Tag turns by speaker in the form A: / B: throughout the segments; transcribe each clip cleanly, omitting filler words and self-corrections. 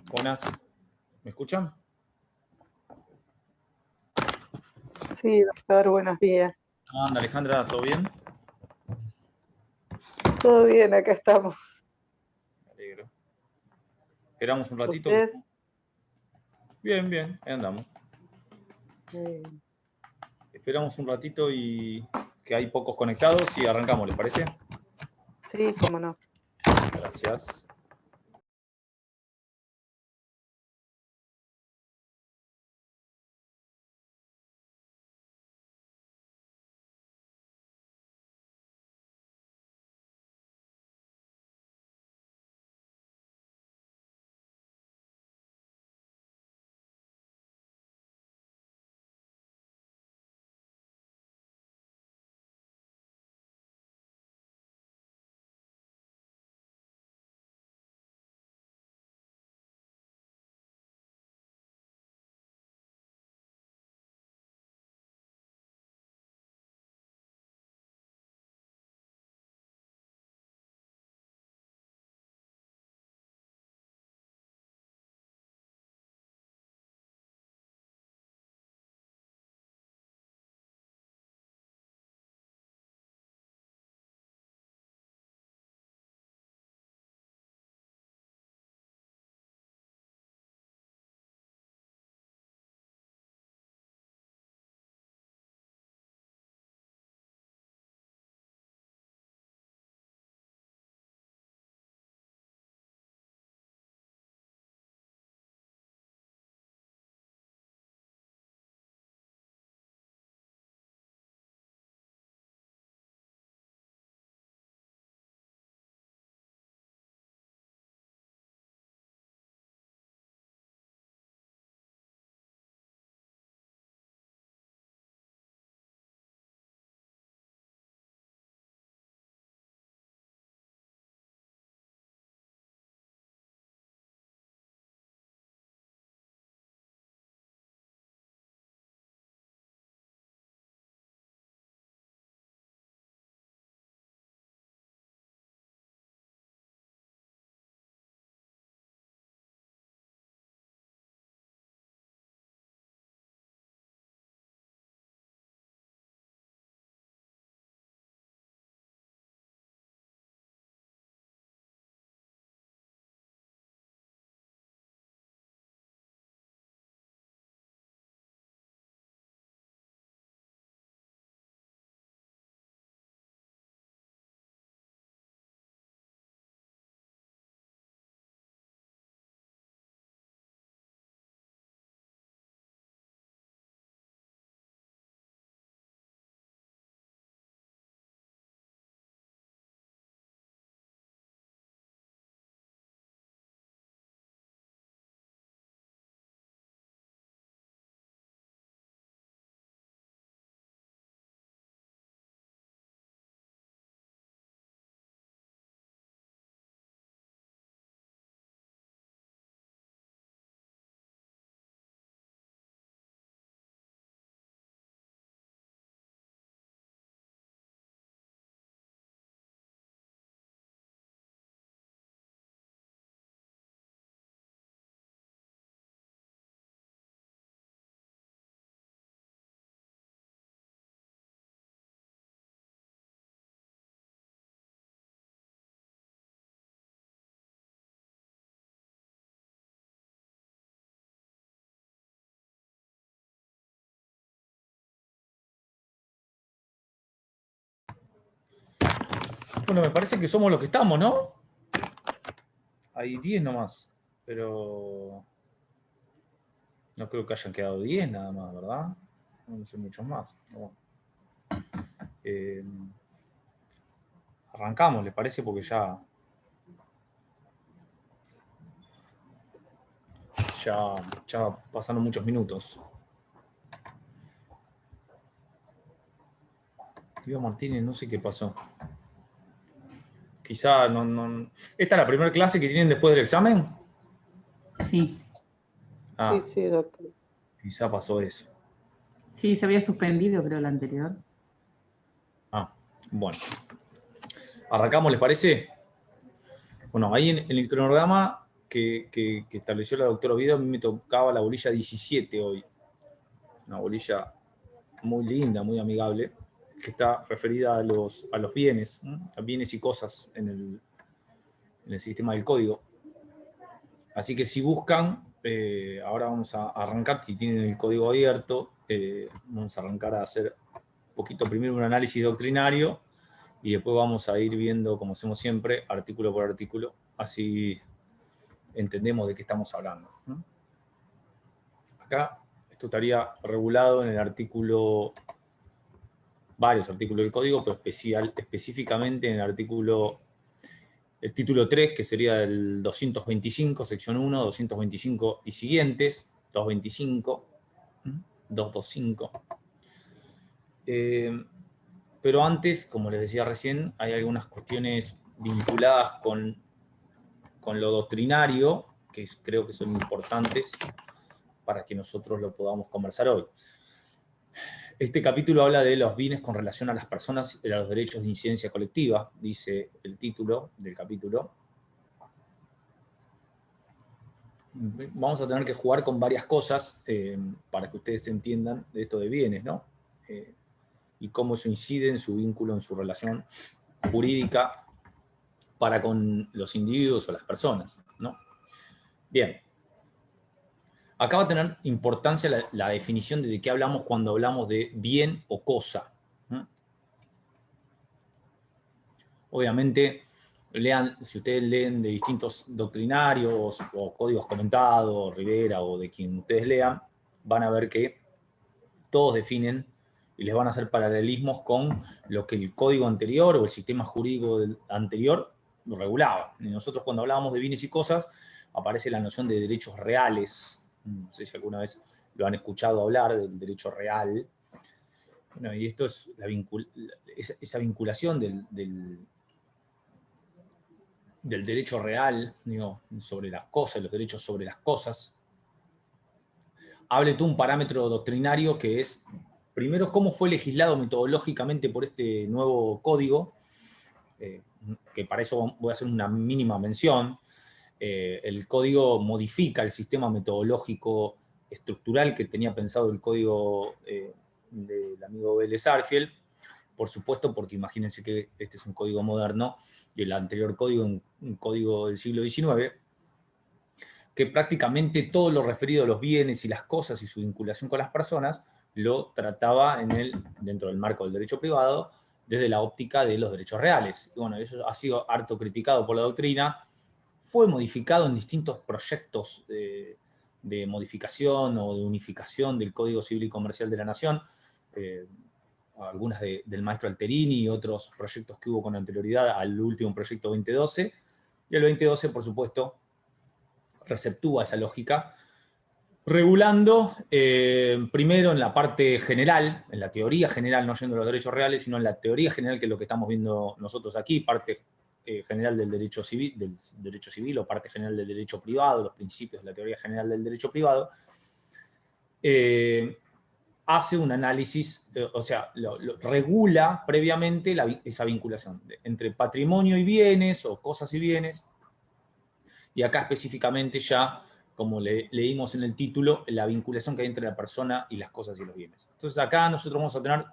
A: Buenas. ¿Me escuchan?
B: Sí, doctor, buenos días.
A: ¿Cómo anda, Alejandra? ¿Todo bien?
B: Todo bien, acá estamos.
A: Me alegro. Esperamos un ratito.
B: ¿Usted?
A: Bien, bien, ahí andamos. Esperamos un ratito y que hay pocos conectados y arrancamos, ¿les parece?
B: Sí, cómo no.
A: Gracias. Bueno, me parece que somos los que estamos, ¿no? Hay 10 nomás, pero no creo que hayan quedado 10 nada más, ¿verdad? No sé muchos más. Bueno. Arrancamos, ¿les parece? Porque ya pasaron muchos minutos. Diego Martínez, no sé qué pasó. Quizá no. ¿Esta es la primera clase que tienen después del examen?
C: Sí.
A: Ah,
B: Sí, doctor.
A: quizá pasó eso.
C: Sí, se había suspendido, creo, la anterior.
A: Ah, bueno. Arrancamos, ¿les parece? Bueno, ahí en el cronograma que estableció la doctora Oviedo, a mí me tocaba la bolilla 17 hoy. Una bolilla muy linda, muy amigable, que está referida a los bienes, ¿no? A bienes y cosas en el sistema del código. Así que si buscan, ahora vamos a arrancar, si tienen el código abierto, vamos a arrancar a hacer un poquito primero un análisis doctrinario y después vamos a ir viendo, como hacemos siempre, artículo por artículo, así entendemos de qué estamos hablando, ¿no? Acá esto estaría regulado en el artículo, varios artículos del código, pero específicamente en el título 3, que sería el 225, sección 1, 225 y siguientes, 225, 225. Pero antes, como les decía recién, hay algunas cuestiones vinculadas con lo doctrinario, que creo que son importantes para que nosotros lo podamos conversar hoy. Este capítulo habla de los bienes con relación a las personas y a los derechos de incidencia colectiva, dice el título del capítulo. Vamos a tener que jugar con varias cosas para que ustedes entiendan de esto de bienes, ¿no? Y cómo eso incide en su vínculo, en su relación jurídica para con los individuos o las personas, ¿no? Bien. Acá va a tener importancia la definición de qué hablamos cuando hablamos de bien o cosa. Obviamente, si ustedes leen de distintos doctrinarios o códigos comentados, Rivera o de quien ustedes lean, van a ver que todos definen y les van a hacer paralelismos con lo que el código anterior o el sistema jurídico anterior lo regulaba. Y nosotros cuando hablábamos de bienes y cosas, aparece la noción de derechos reales. No sé si alguna vez lo han escuchado hablar del derecho real. Bueno, y esto es esa vinculación del derecho real, digo, sobre las cosas, los derechos sobre las cosas. Hable tú un parámetro doctrinario que es, primero, cómo fue legislado metodológicamente por este nuevo código, que para eso voy a hacer una mínima mención. El código modifica el sistema metodológico estructural que tenía pensado el código del amigo Vélez Arfiel, por supuesto, porque imagínense que este es un código moderno y el anterior código, un código del siglo XIX, que prácticamente todo lo referido a los bienes y las cosas y su vinculación con las personas lo trataba dentro del marco del derecho privado desde la óptica de los derechos reales. Y bueno, eso ha sido harto criticado por la doctrina. Fue modificado en distintos proyectos de modificación o de unificación del Código Civil y Comercial de la Nación, algunas del maestro Alterini y otros proyectos que hubo con anterioridad al último proyecto 2012, y el 2012, por supuesto, receptúa esa lógica, regulando primero en la parte general, en la teoría general, no yendo a los derechos reales, sino en la teoría general, que es lo que estamos viendo nosotros aquí, parte general del derecho civil o parte general del derecho privado, los principios de la teoría general del derecho privado, hace un análisis, o sea, regula previamente esa vinculación entre patrimonio y bienes, o cosas y bienes, y acá específicamente ya, como leímos en el título, la vinculación que hay entre la persona y las cosas y los bienes. Entonces acá nosotros vamos a tener,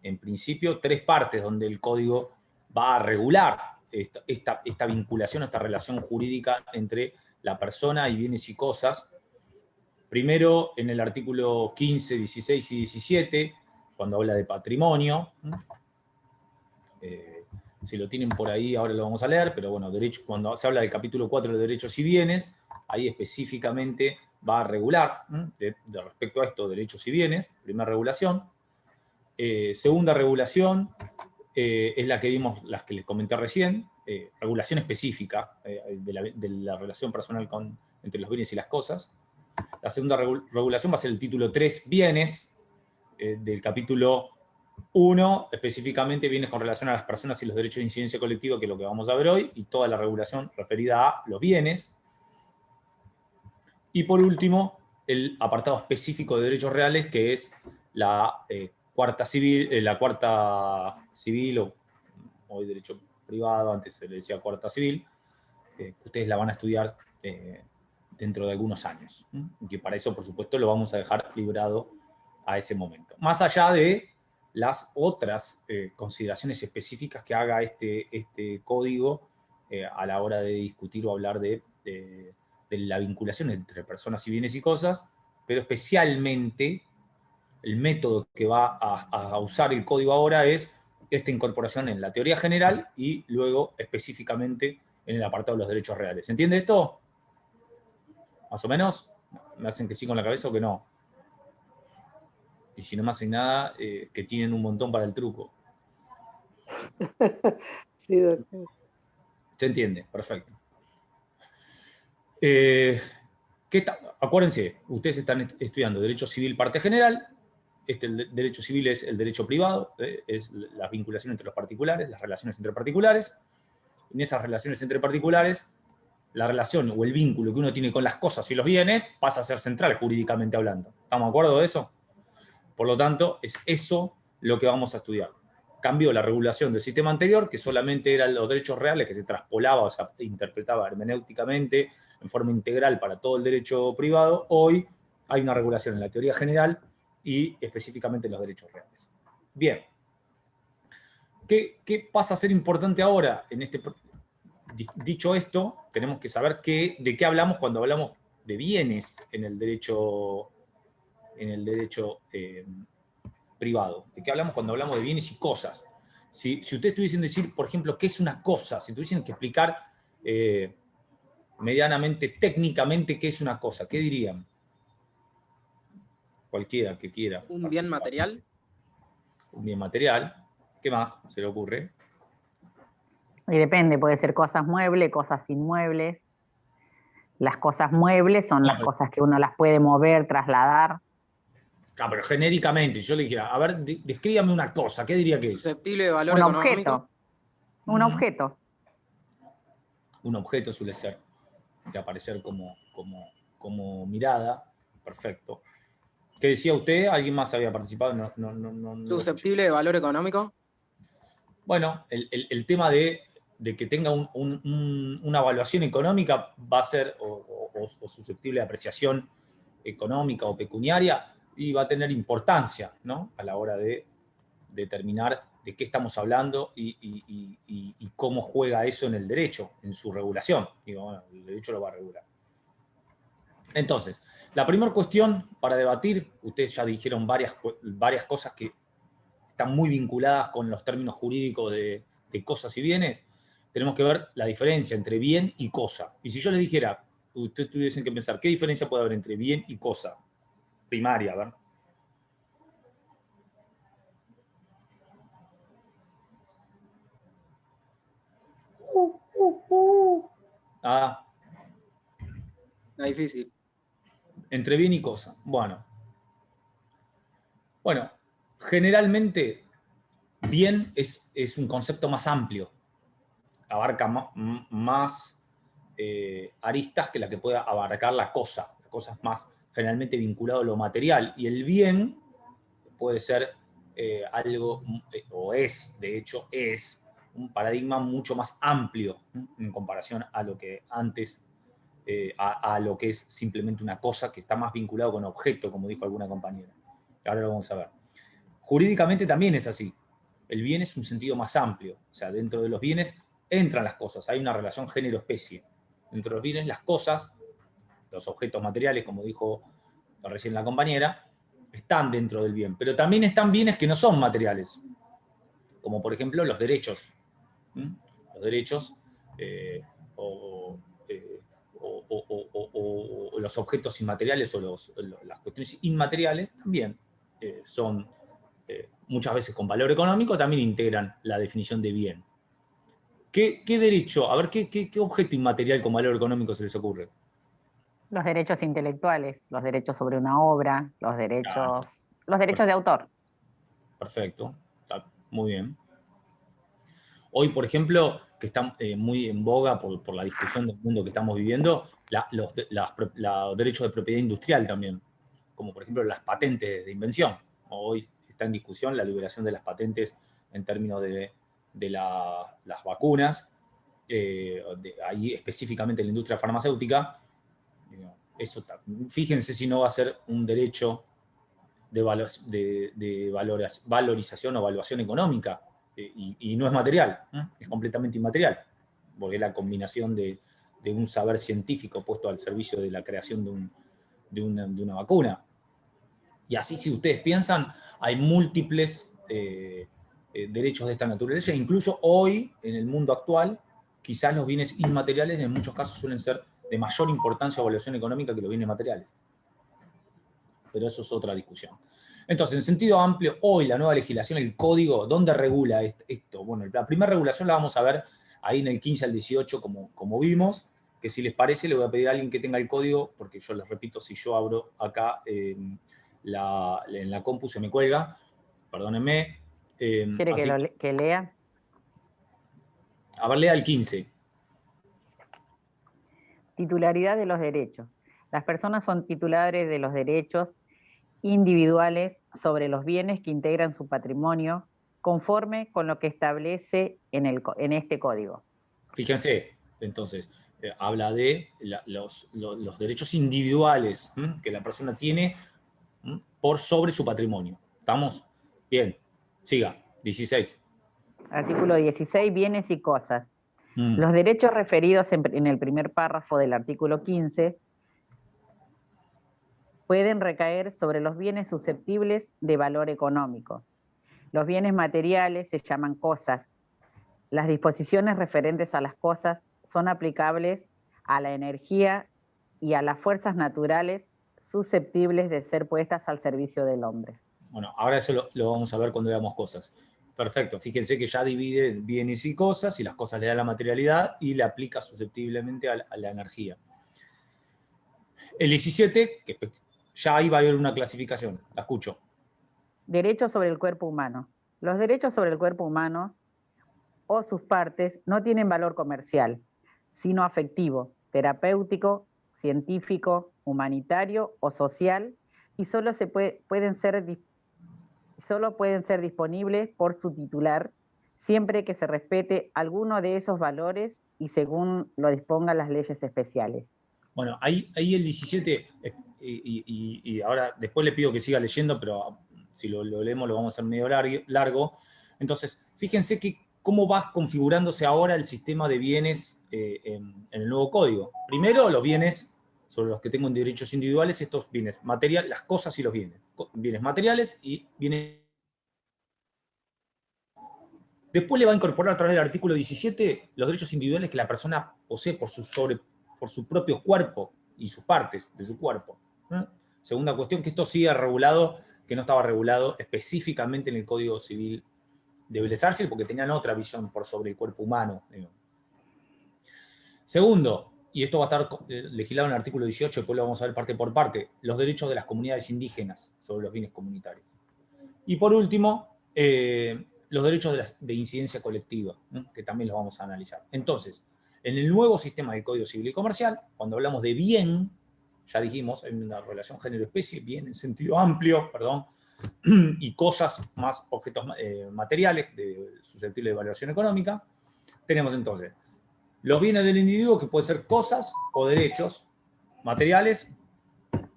A: en principio, tres partes donde el código va a regular esta vinculación, esta relación jurídica entre la persona y bienes y cosas. Primero, en el artículo 15, 16 y 17, cuando habla de patrimonio. Si lo tienen por ahí, ahora lo vamos a leer, pero bueno, cuando se habla del capítulo 4 de derechos y bienes, ahí específicamente va a regular, respecto a esto, derechos y bienes, primera regulación. Segunda regulación es la que vimos, las que les comenté recién, regulación específica de la relación personal entre los bienes y las cosas. La segunda regulación va a ser el título 3, bienes, del capítulo 1, específicamente bienes con relación a las personas y los derechos de incidencia colectiva, que es lo que vamos a ver hoy, y toda la regulación referida a los bienes. Y por último, el apartado específico de derechos reales, que es la cuarta civil, o hoy derecho privado, antes se le decía cuarta civil, que ustedes la van a estudiar dentro de algunos años. Y que para eso, por supuesto, lo vamos a dejar librado a ese momento. Más allá de las otras consideraciones específicas que haga este código a la hora de discutir o hablar de la vinculación entre personas y bienes y cosas, pero especialmente el método que va a usar el código ahora es esta incorporación en la teoría general y luego específicamente en el apartado de los derechos reales. ¿Se entiende esto? ¿Más o menos? ¿Me hacen que sí con la cabeza o que no? Y si no me hacen nada, que tienen un montón para el truco.
B: Sí, doctor.
A: ¿Se entiende? Perfecto. Acuérdense, ustedes están estudiando Derecho Civil parte general. El derecho civil es el derecho privado, es la vinculación entre los particulares, las relaciones entre particulares. En esas relaciones entre particulares, la relación o el vínculo que uno tiene con las cosas y los bienes pasa a ser central jurídicamente hablando. ¿Estamos de acuerdo de eso? Por lo tanto, es eso lo que vamos a estudiar. Cambió la regulación del sistema anterior, que solamente eran los derechos reales, que se traspolaba, o sea, interpretaba hermenéuticamente en forma integral para todo el derecho privado. Hoy hay una regulación en la teoría general y específicamente en los derechos reales. Bien. ¿Qué pasa a ser importante ahora? Dicho esto, tenemos que saber de qué hablamos cuando hablamos de bienes en el derecho privado. ¿De qué hablamos cuando hablamos de bienes y cosas? Si ustedes tuviesen que decir, por ejemplo, qué es una cosa, si tuviesen que explicar medianamente, técnicamente, qué es una cosa, ¿qué dirían? Cualquiera que quiera.
D: Un bien material.
A: Un bien material. ¿Qué más se le ocurre?
C: Y depende, puede ser cosas muebles, cosas inmuebles. Las cosas muebles son las cosas que uno las puede mover, trasladar.
A: Pero genéricamente, yo le dijera, a ver, descríbame una cosa, ¿qué diría que es?
D: Susceptible de valor
C: Un
D: económico.
C: objeto. Un objeto.
A: Un objeto suele ser, de aparecer como mirada. Perfecto. ¿Qué decía usted? ¿Alguien más había participado? No
D: Susceptible de valor económico.
A: Bueno, el tema de que tenga una evaluación económica va a ser o susceptible de apreciación económica o pecuniaria y va a tener importancia, ¿no? A la hora de determinar de qué estamos hablando y cómo juega eso en el derecho, en su regulación. Digo, bueno, el derecho lo va a regular. Entonces, la primera cuestión para debatir, ustedes ya dijeron varias cosas que están muy vinculadas con los términos jurídicos de cosas y bienes. Tenemos que ver la diferencia entre bien y cosa. Y si yo les dijera, ustedes tuviesen que pensar, ¿qué diferencia puede haber entre bien y cosa? Primaria, ¿verdad?
D: Está difícil.
A: Entre bien y cosa. Bueno, generalmente bien es un concepto más amplio. Abarca más aristas que la que pueda abarcar la cosa. La cosa es más generalmente vinculado a lo material. Y el bien puede ser algo, o es, de hecho, es un paradigma mucho más amplio en comparación a lo que antes, a lo que es simplemente una cosa que está más vinculado con objeto, como dijo alguna compañera. Ahora lo vamos a ver. Jurídicamente también es así. El bien es un sentido más amplio. O sea, dentro de los bienes entran las cosas. Hay una relación género-especie. Dentro de los bienes, las cosas, los objetos materiales, como dijo recién la compañera, están dentro del bien. Pero también están bienes que no son materiales. Como por ejemplo los derechos. Los derechos o los objetos inmateriales o las cuestiones inmateriales también son muchas veces con valor económico, también integran la definición de bien. ¿Qué derecho? A ver, ¿qué objeto inmaterial con valor económico se les ocurre?
C: Los derechos intelectuales, los derechos sobre una obra, los derechos de autor.
A: Perfecto, está muy bien. Hoy, por ejemplo, que está muy en boga por la discusión del mundo que estamos viviendo, los derechos de propiedad industrial también, como por ejemplo las patentes de invención. Hoy está en discusión la liberación de las patentes en términos de las vacunas, ahí específicamente en la industria farmacéutica, eso, fíjense si no va a ser un derecho de valorización o evaluación económica, y no es material, es completamente inmaterial, porque es la combinación de un saber científico puesto al servicio de la creación de una vacuna. Y así, si ustedes piensan, hay múltiples derechos de esta naturaleza, incluso hoy, en el mundo actual, quizás los bienes inmateriales en muchos casos suelen ser de mayor importancia o evaluación económica que los bienes materiales. Pero eso es otra discusión. Entonces, en sentido amplio, hoy la nueva legislación, el código, ¿dónde regula esto? Bueno, la primera regulación la vamos a ver ahí en el 15 al 18, como vimos, que si les parece, le voy a pedir a alguien que tenga el código, porque yo les repito, si yo abro acá en la compu se me cuelga, perdónenme.
C: ¿Quiere que lea?
A: A ver, lea el 15.
C: Titularidad de los derechos. Las personas son titulares de los derechos individuales sobre los bienes que integran su patrimonio, conforme con lo que establece en este código.
A: Fíjense, entonces, habla de los derechos individuales que la persona tiene por sobre su patrimonio. ¿Estamos? Bien. Siga. 16.
C: Artículo 16, bienes y cosas. Los derechos referidos en el primer párrafo del artículo 15 pueden recaer sobre los bienes susceptibles de valor económico. Los bienes materiales se llaman cosas. Las disposiciones referentes a las cosas son aplicables a la energía y a las fuerzas naturales susceptibles de ser puestas al servicio del hombre.
A: Bueno, ahora eso lo vamos a ver cuando veamos cosas. Perfecto, fíjense que ya divide bienes y cosas, y las cosas le da la materialidad y le aplica susceptiblemente a la energía. El 17, que ya ahí va a haber una clasificación, la escucho.
C: Derechos sobre el cuerpo humano. Los derechos sobre el cuerpo humano o sus partes no tienen valor comercial, sino afectivo, terapéutico, científico, humanitario o social, y solo pueden ser disponibles por su titular siempre que se respete alguno de esos valores y según lo dispongan las leyes especiales.
A: Bueno, ahí el 17, y ahora después le pido que siga leyendo, pero si lo leemos lo vamos a hacer medio largo. Entonces, fíjense que cómo va configurándose ahora el sistema de bienes en el nuevo código. Primero, los bienes sobre los que tengo derechos individuales, estos bienes materiales, las cosas y los bienes. Bienes materiales y bienes. Después le va a incorporar a través del artículo 17 los derechos individuales que la persona posee por su propio cuerpo y sus partes de su cuerpo. Segunda cuestión, que esto siga regulado, que no estaba regulado específicamente en el Código Civil de Vélez Sarsfield, porque tenían otra visión por sobre el cuerpo humano. Segundo, y esto va a estar legislado en el artículo 18, después lo vamos a ver parte por parte, los derechos de las comunidades indígenas sobre los bienes comunitarios. Y por último, los derechos de incidencia colectiva, que también los vamos a analizar. Entonces, en el nuevo sistema del Código Civil y Comercial, cuando hablamos de bien, ya dijimos, en la relación género-especie, bien en sentido amplio, perdón, y cosas más objetos materiales susceptibles de valoración económica, tenemos entonces los bienes del individuo, que pueden ser cosas o derechos materiales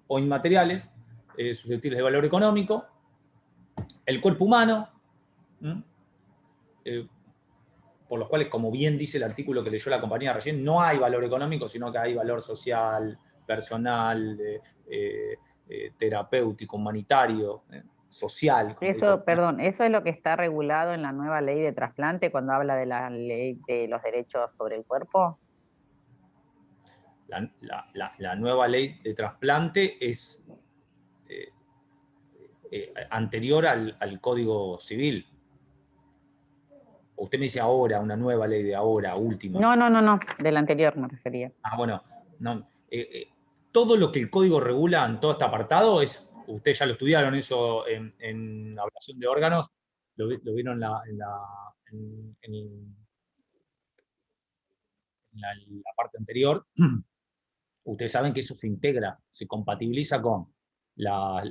A: o inmateriales, susceptibles de valor económico, el cuerpo humano, por los cuales, como bien dice el artículo que leyó la compañera recién, no hay valor económico, sino que hay valor social, personal, terapéutico, humanitario, social.
C: Perdón, ¿eso es lo que está regulado en la nueva ley de trasplante cuando habla de la ley de los derechos sobre el cuerpo?
A: La nueva ley de trasplante es anterior al Código Civil. Usted me dice ahora, una nueva ley de ahora, última.
C: No, del anterior me refería.
A: Bueno, no. Todo lo que el código regula en todo este apartado es, ustedes ya lo estudiaron eso en ablación de órganos, lo vieron en la parte anterior. Ustedes saben que eso se integra, se compatibiliza con las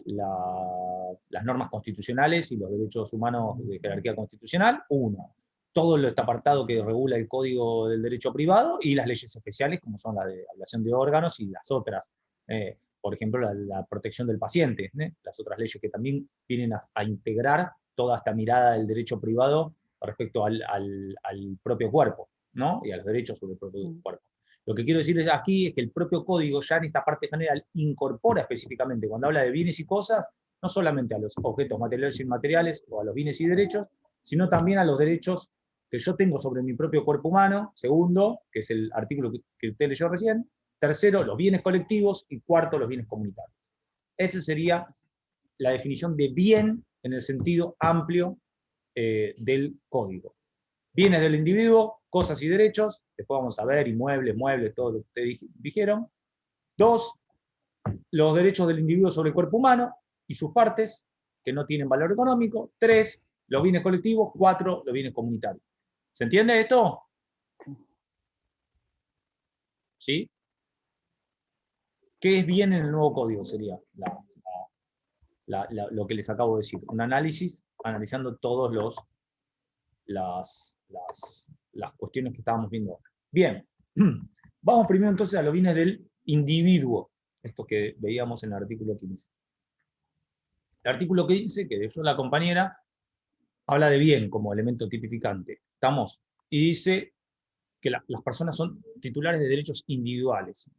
A: normas constitucionales y los derechos humanos de jerarquía constitucional, uno. todo este apartado que regula el Código del Derecho Privado y las leyes especiales, como son la de ablación de órganos y las otras. Por ejemplo, la protección del paciente, las otras leyes que también vienen a integrar toda esta mirada del derecho privado respecto al propio cuerpo, ¿no? Y a los derechos sobre el propio cuerpo. Lo que quiero decirles aquí es que el propio código ya en esta parte general incorpora específicamente, cuando habla de bienes y cosas, no solamente a los objetos materiales y inmateriales o a los bienes y derechos, sino también a los derechos que yo tengo sobre mi propio cuerpo humano, segundo, que es el artículo que usted leyó recién, tercero, los bienes colectivos, y cuarto, los bienes comunitarios. Esa sería la definición de bien en el sentido amplio del código. Bienes del individuo, cosas y derechos, después vamos a ver inmuebles, muebles, todo lo que ustedes dijeron. 2, los derechos del individuo sobre el cuerpo humano y sus partes, que no tienen valor económico. 3, los bienes colectivos. 4, los bienes comunitarios. ¿Se entiende esto? ¿Sí? ¿Qué es bien en el nuevo código? Sería lo que les acabo de decir. Un análisis, analizando todas las cuestiones que estábamos viendo ahora. Bien, vamos primero entonces a los bienes del individuo, esto que veíamos en el artículo 15. El artículo 15, que leyó la compañera, habla de bien como elemento tipificante. ¿Estamos? Y dice que las personas son titulares de derechos individuales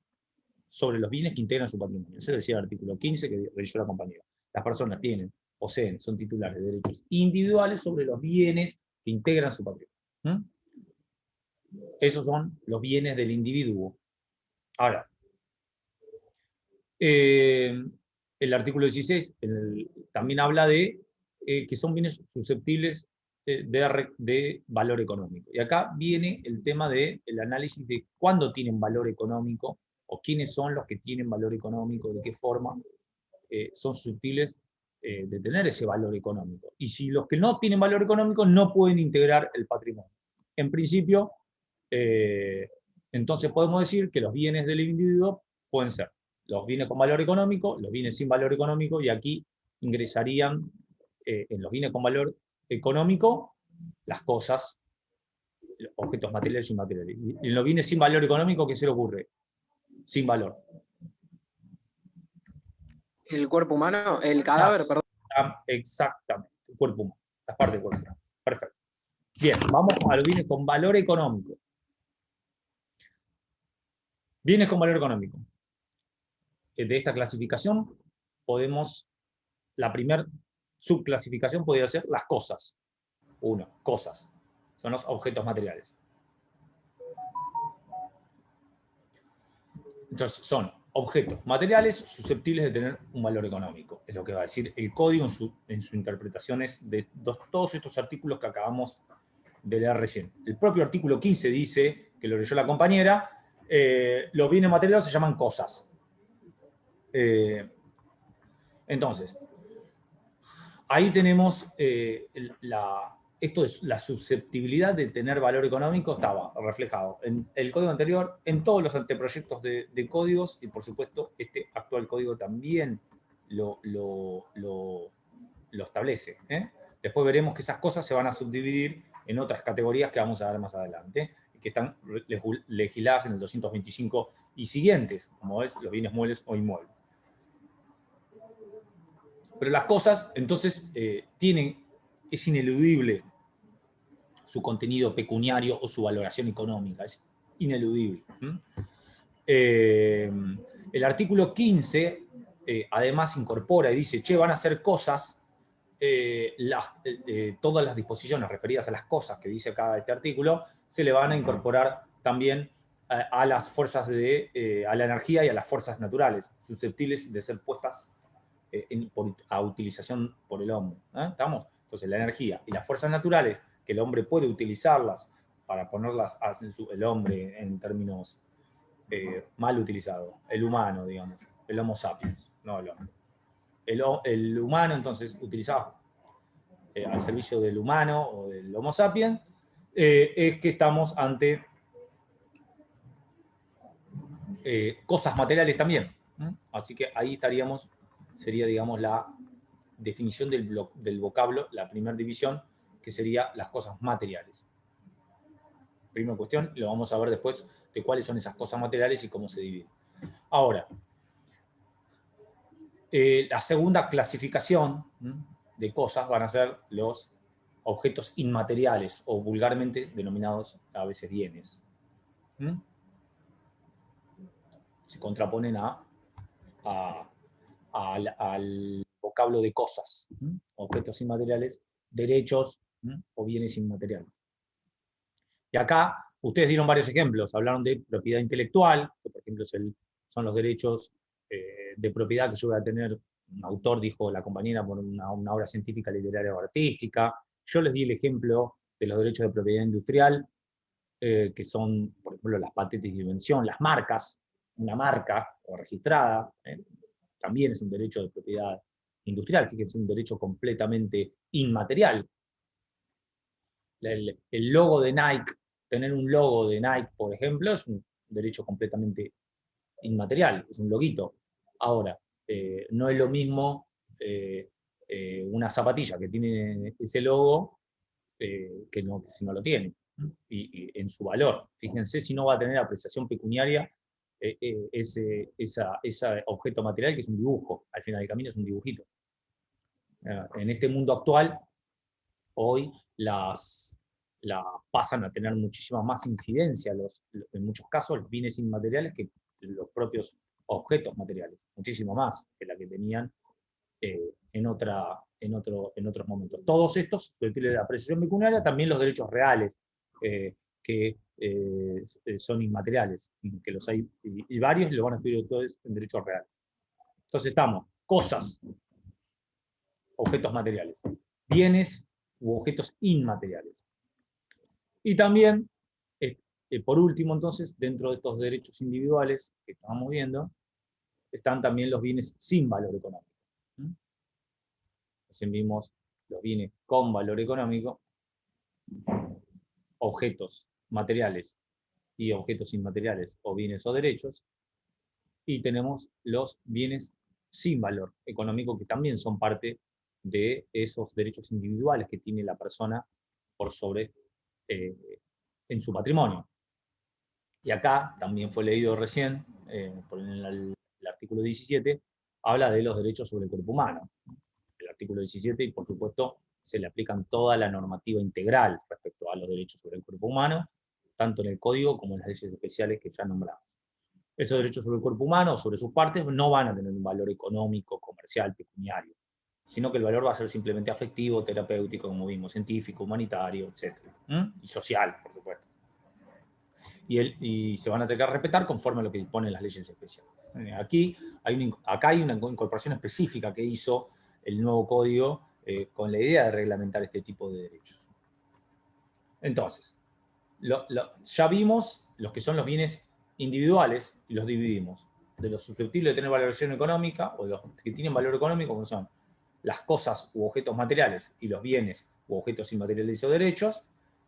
A: sobre los bienes que integran su patrimonio. Eso decía el artículo 15 que leyó la compañera. Las personas poseen, son titulares de derechos individuales sobre los bienes que integran su patrimonio. Esos son los bienes del individuo. Ahora, el artículo 16 también habla de que son bienes susceptibles de valor económico. Y acá viene el tema del análisis de cuándo tienen valor económico, o quiénes son los que tienen valor económico, de qué forma son susceptibles de tener ese valor económico. Y si los que no tienen valor económico no pueden integrar el patrimonio. En principio, entonces podemos decir que los bienes del individuo pueden ser los bienes con valor económico, los bienes sin valor económico, y aquí ingresarían en los bienes con valor económico las cosas, los objetos materiales y inmateriales. Y en los bienes sin valor económico, ¿qué se le ocurre? Sin valor.
D: El cuerpo humano, el cadáver, perdón.
A: Exactamente, el cuerpo humano, las partes del cuerpo humano. Perfecto. Bien, vamos a los bienes con valor económico. Bienes con valor económico. De esta clasificación la primera subclasificación podría ser las cosas. Cosas. Son los objetos materiales. Entonces, son objetos materiales susceptibles de tener un valor económico. Es lo que va a decir el código en sus interpretaciones de todos estos artículos que acabamos de leer recién. El propio artículo 15 dice, que lo leyó la compañera, los bienes materiales se llaman cosas. Entonces, ahí tenemos esto de la susceptibilidad de tener valor económico estaba reflejado en el código anterior, en todos los anteproyectos de códigos, y por supuesto este actual código también lo establece. Después veremos que esas cosas se van a subdividir en otras categorías que vamos a ver más adelante, que están legisladas en el 225 y siguientes, como es los bienes muebles o inmuebles. Pero las cosas, entonces, es ineludible su contenido pecuniario o su valoración económica, es ineludible. El artículo 15, además, incorpora y dice, van a ser cosas, todas las disposiciones referidas a las cosas que dice acá este artículo, se le van a incorporar también a las fuerzas a la energía y a las fuerzas naturales, susceptibles de ser puestas a utilización por el hombre. ¿Estamos? Entonces la energía y las fuerzas naturales, que el hombre puede utilizarlas para ponerlas el hombre en términos mal utilizados, el humano, digamos, el homo sapiens, no el hombre. El humano, entonces, utilizado al servicio del humano o del homo sapiens, es que estamos ante cosas materiales también. Así que ahí sería, digamos, la definición del vocablo, la primera división, que sería las cosas materiales. primera cuestión, lo vamos a ver después de cuáles son esas cosas materiales y cómo se dividen. Ahora, la segunda clasificación de cosas van a ser los objetos inmateriales, o vulgarmente denominados a veces bienes. Se contraponen al vocablo de cosas, objetos inmateriales, derechos o bienes inmateriales. Y acá ustedes dieron varios ejemplos, hablaron de propiedad intelectual, que por ejemplo son los derechos de propiedad que yo voy a tener. Un autor dijo la compañera por una obra científica, literaria o artística. Yo les di el ejemplo de los derechos de propiedad industrial, que son, por ejemplo, las patentes de invención, las marcas. Una marca o registrada también es un derecho de propiedad industrial, fíjense, un derecho completamente inmaterial. El logo de Nike, tener un logo de Nike, por ejemplo, es un derecho completamente inmaterial, es un loguito. Ahora, no es lo mismo una zapatilla que tiene ese logo que no, si no lo tiene, y en su valor. Fíjense si no va a tener apreciación pecuniaria ese objeto material, que es un dibujo, al final del camino es un dibujito. En este mundo actual, hoy pasan a tener muchísima más incidencia, en muchos casos, los bienes inmateriales que los propios objetos materiales, muchísimo más que la que tenían en otros momentos. Todos estos, susceptibles de apreciación pecuniaria, también los derechos reales, que son inmateriales, que los hay, y varios lo van a estudiar todos en derechos reales. Entonces estamos, cosas, objetos materiales, bienes u objetos inmateriales. Y también, por último, entonces, dentro de estos derechos individuales que estábamos viendo, están también los bienes sin valor económico. Así vimos los bienes con valor económico, objetos materiales y objetos inmateriales, o bienes o derechos, y tenemos los bienes sin valor económico, que también son parte de esos derechos individuales que tiene la persona por sobre en su patrimonio. Y acá también fue leído recién, por el artículo 17, habla de los derechos sobre el cuerpo humano. El artículo 17, y por supuesto se le aplican toda la normativa integral respecto a los derechos sobre el cuerpo humano, tanto en el Código como en las leyes especiales que ya nombramos. Esos derechos sobre el cuerpo humano, sobre sus partes, no van a tener un valor económico, comercial, pecuniario, sino que el valor va a ser simplemente afectivo, terapéutico, como vimos, científico, humanitario, etc. Y social, por supuesto. Y se van a tener que respetar conforme a lo que disponen las leyes especiales. Acá hay una incorporación específica que hizo el nuevo código con la idea de reglamentar este tipo de derechos. Entonces, ya vimos los que son los bienes individuales y los dividimos. De los susceptibles de tener valoración económica, o de los que tienen valor económico, como son las cosas u objetos materiales, y los bienes u objetos inmateriales o derechos,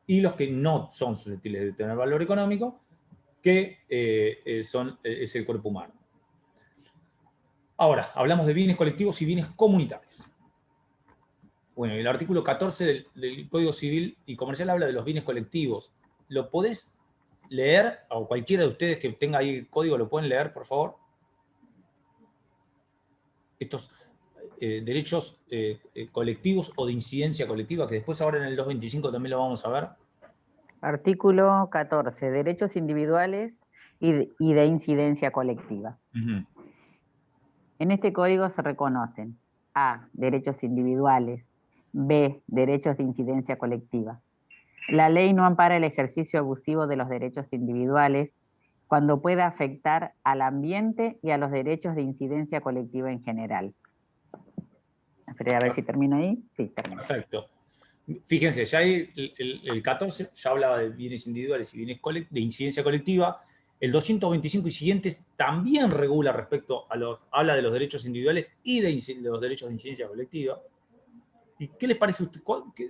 A: y los que no son susceptibles de tener valor económico, que es el cuerpo humano. Ahora, hablamos de bienes colectivos y bienes comunitarios. Bueno, el artículo 14 del Código Civil y Comercial habla de los bienes colectivos. ¿Lo podés leer? O cualquiera de ustedes que tenga ahí el código, ¿lo pueden leer, por favor? Estos derechos colectivos o de incidencia colectiva, que después ahora en el 225 también lo vamos a ver.
C: Artículo 14, derechos individuales y de incidencia colectiva. En este código se reconocen A, derechos individuales, B, derechos de incidencia colectiva. La ley no ampara el ejercicio abusivo de los derechos individuales cuando pueda afectar al ambiente y a los derechos de incidencia colectiva en general. Esperé a ver si termino ahí. Sí, termino.
A: Perfecto. Fíjense, ya el 14 ya hablaba de bienes individuales y bienes de incidencia colectiva. El 225 y siguientes también regula respecto a habla de los derechos individuales y de los derechos de incidencia colectiva. ¿Y qué les parece a usted?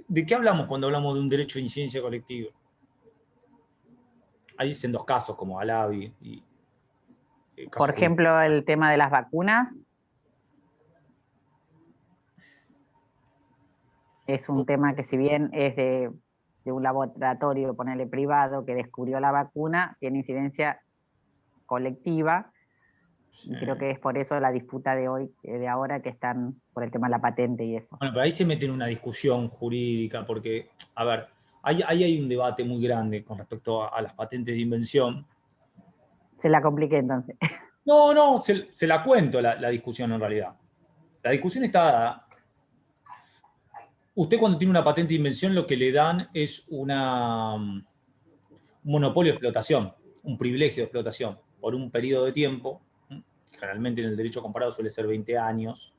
A: ¿De qué hablamos cuando hablamos de un derecho de incidencia colectiva? Ahí dicen dos casos, como Alavi y
C: por ejemplo, el tema de las vacunas. Es un tema que, si bien es de de un laboratorio, ponerle privado, que descubrió la vacuna, tiene incidencia colectiva.
A: Sí.
C: Y creo que es por eso la disputa de hoy, de ahora, que están por el tema de la patente y eso.
A: Bueno, pero ahí se mete en una discusión jurídica, porque, a ver, ahí hay un debate muy grande con respecto a las patentes de invención.
C: Se la compliqué entonces.
A: No, se la cuento la discusión en realidad. La discusión está dada. Usted cuando tiene una patente de invención lo que le dan es un monopolio de explotación, un privilegio de explotación por un periodo de tiempo, generalmente en el derecho comparado suele ser 20 años,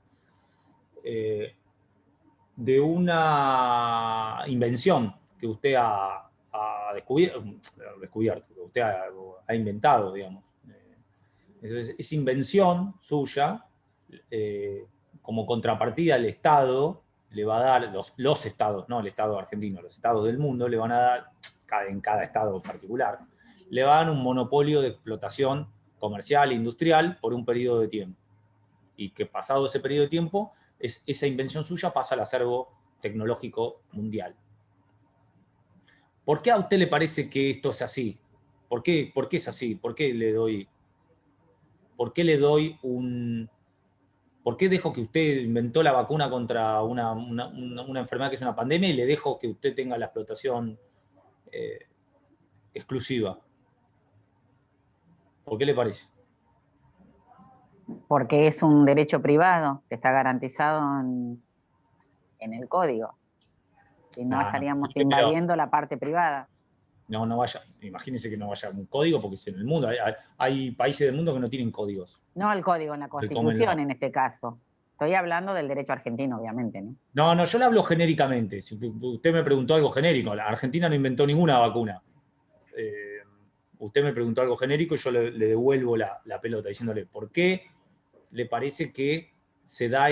A: de una invención que usted ha descubierto, que usted ha inventado, digamos. Entonces, esa invención suya, como contrapartida al Estado, le va a dar, los estados, no el Estado argentino, los estados del mundo le van a dar, en cada estado particular, le van a dar un monopolio de explotación comercial e industrial por un periodo de tiempo. Y que pasado ese periodo de tiempo, esa invención suya pasa al acervo tecnológico mundial. ¿Por qué a usted le parece que esto es así? ¿Por qué es así? ¿Por qué le doy un... ¿Por qué dejo que usted inventó la vacuna contra una enfermedad que es una pandemia y le dejo que usted tenga la explotación exclusiva? ¿Por qué le parece?
C: Porque es un derecho privado que está garantizado en el código. Si no, estaríamos invadiendo la parte privada.
A: No vaya, imagínense que no vaya un código, porque es en el mundo. Hay países del mundo que no tienen códigos.
C: No el código, en la Constitución en este caso. Estoy hablando del derecho argentino, obviamente, ¿no?
A: No, yo le hablo genéricamente. Si usted me preguntó algo genérico, la Argentina no inventó ninguna vacuna. Usted me preguntó algo genérico y yo le devuelvo la pelota diciéndole, ¿por qué le parece que se da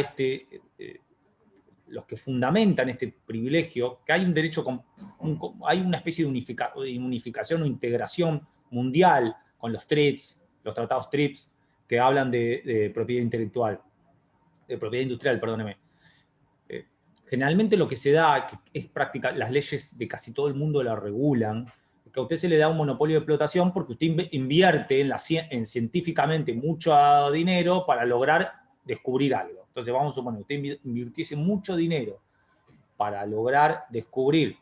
A: los que fundamentan este privilegio, que hay un derecho, hay una especie de unificación o integración mundial con los TRIPS, los tratados TRIPS, que hablan de propiedad intelectual, de propiedad industrial, perdóneme. Generalmente lo que se da, que es práctica, las leyes de casi todo el mundo la regulan, que a usted se le da un monopolio de explotación porque usted invierte científicamente mucho dinero para lograr descubrir algo. Entonces vamos a suponer, usted invirtiese mucho dinero para lograr descubrir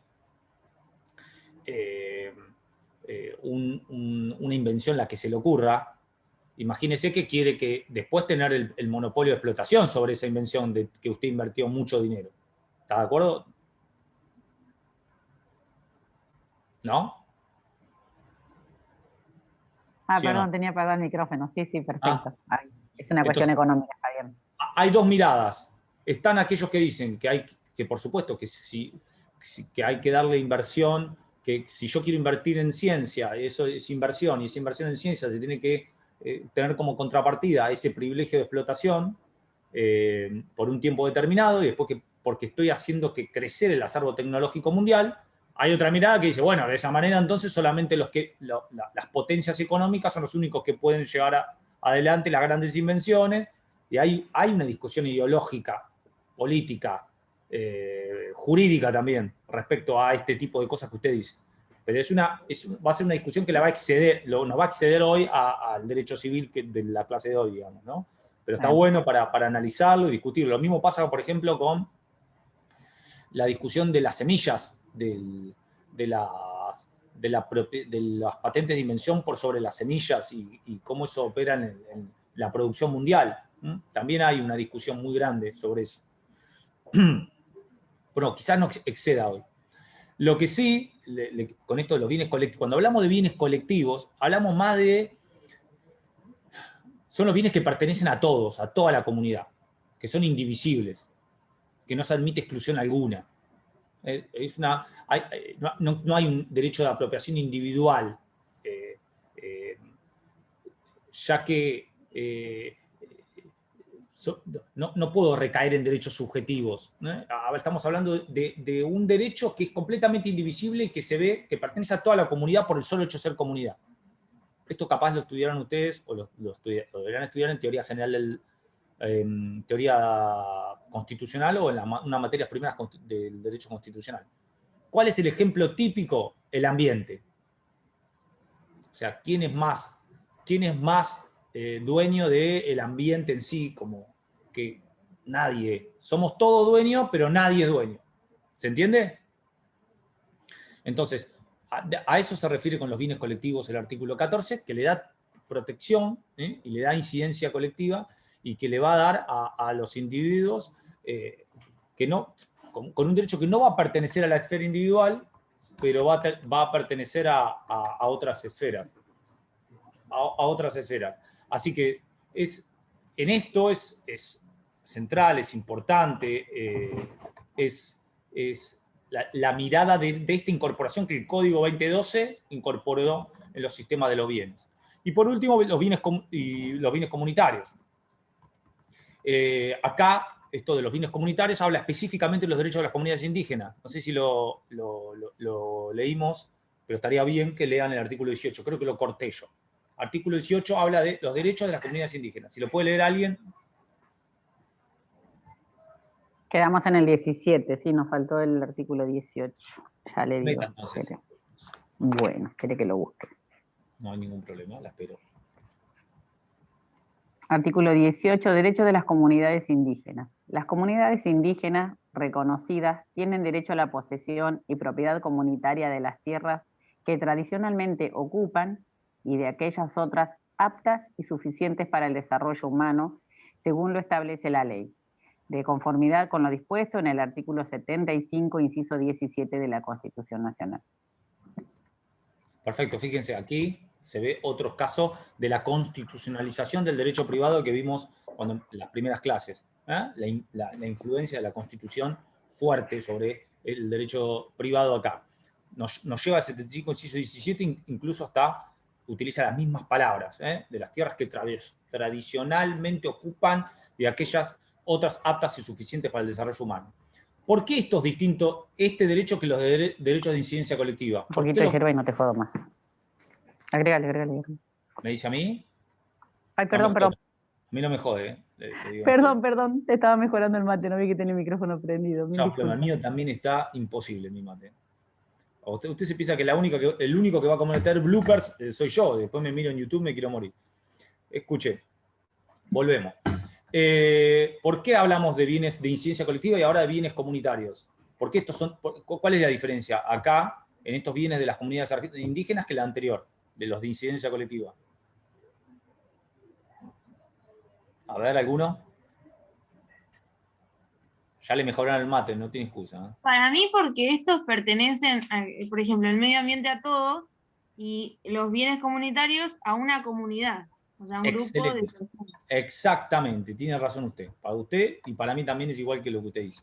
A: una invención, la que se le ocurra. Imagínese que quiere que después tener el monopolio de explotación sobre esa invención de que usted invirtió mucho dinero. ¿Está de acuerdo? ¿No?
C: ¿Sí perdón, no? Tenía apagado el micrófono. Sí, perfecto. Es una cuestión económica, está bien.
A: Hay dos miradas. Están aquellos que dicen que por supuesto, que hay que darle inversión, que si yo quiero invertir en ciencia, eso es inversión, y esa inversión en ciencia se tiene que tener como contrapartida ese privilegio de explotación por un tiempo determinado, y después porque estoy haciendo que crecer el acervo tecnológico mundial. Hay otra mirada que dice, bueno, de esa manera entonces solamente las potencias económicas son los únicos que pueden llevar adelante las grandes invenciones, y hay una discusión ideológica, política, jurídica también, respecto a este tipo de cosas que usted dice. Pero va a ser una discusión que nos va a exceder hoy al derecho civil de la clase de hoy, digamos, ¿no? Pero está bueno para analizarlo y discutirlo. Lo mismo pasa, por ejemplo, con la discusión de las semillas, de las patentes de invención por sobre las semillas y cómo eso opera en la producción mundial. También hay una discusión muy grande sobre eso. Bueno, quizás no exceda hoy. Lo que sí, con esto de los bienes colectivos, cuando hablamos de bienes colectivos, hablamos más son los bienes que pertenecen a todos, a toda la comunidad, que son indivisibles, que no se admite exclusión alguna. No hay un derecho de apropiación individual, ya que no puedo recaer en derechos subjetivos. Estamos hablando de un derecho que es completamente indivisible y que se ve que pertenece a toda la comunidad por el solo hecho de ser comunidad. Esto capaz lo estudiarán ustedes o lo deberán estudiar en teoría general, teoría constitucional o en una materia primeras del derecho constitucional. ¿Cuál es el ejemplo típico? El ambiente. O sea, ¿quién es más dueño del ambiente en sí? Como que nadie. Somos todos dueños, pero nadie es dueño. ¿Se entiende? Entonces, a eso se refiere con los bienes colectivos el artículo 14, que le da protección y le da incidencia colectiva y que le va a dar a los individuos que no, con un derecho que no va a pertenecer a la esfera individual, pero va a pertenecer a otras esferas. A otras esferas. Así que en esto es central, es importante, es la mirada de esta incorporación que el Código 2012 incorporó en los sistemas de los bienes. Y por último, los bienes comunitarios. Acá, esto de los bienes comunitarios habla específicamente de los derechos de las comunidades indígenas. No sé si lo leímos, pero estaría bien que lean el artículo 18. Creo que lo corté yo. Artículo 18 habla de los derechos de las comunidades indígenas. Si lo puede leer alguien.
C: Quedamos en el 17, sí, nos faltó el artículo 18. Ya le digo. Bueno, quiere que lo busque.
A: No hay ningún problema, la espero.
C: Artículo 18, derechos de las comunidades indígenas. Las comunidades indígenas reconocidas tienen derecho a la posesión y propiedad comunitaria de las tierras que tradicionalmente ocupan y de aquellas otras aptas y suficientes para el desarrollo humano, según lo establece la ley, de conformidad con lo dispuesto en el artículo 75, inciso 17 de la Constitución Nacional.
A: Perfecto, fíjense, aquí se ve otro caso de la constitucionalización del derecho privado que vimos en las primeras clases. La influencia de la Constitución fuerte sobre el derecho privado acá. Nos lleva al 75, inciso 17, incluso hasta utiliza las mismas palabras, de las tierras que tradicionalmente ocupan y de aquellas otras aptas y suficientes para el desarrollo humano. ¿Por qué esto es distinto, este derecho, que los derechos de incidencia colectiva?
C: Un poquito de hierba y no te jodo más. Agrégale.
A: ¿Me dice a mí?
C: Ay, perdón.
A: A mí no me jode, le digo.
C: Perdón, te estaba mejorando el mate, no vi que tenía el micrófono prendido.
A: No, pero el mío también está imposible, mi mate. Usted se piensa que el único que va a cometer bloopers soy yo. Después me miro en YouTube, me quiero morir. Escuche, volvemos. ¿Por qué hablamos de bienes de incidencia colectiva y ahora de bienes comunitarios? Porque ¿cuál es la diferencia acá, en estos bienes de las comunidades indígenas, que la anterior, de los de incidencia colectiva? A ver, ¿alguno? Ya le mejoraron el mate, no tiene excusa.
E: Para mí, porque estos pertenecen, por ejemplo, el medio ambiente a todos y los bienes comunitarios a una comunidad, o sea, un grupo de personas.
A: Exactamente, tiene razón usted. Para usted y para mí también es igual que lo que usted dice.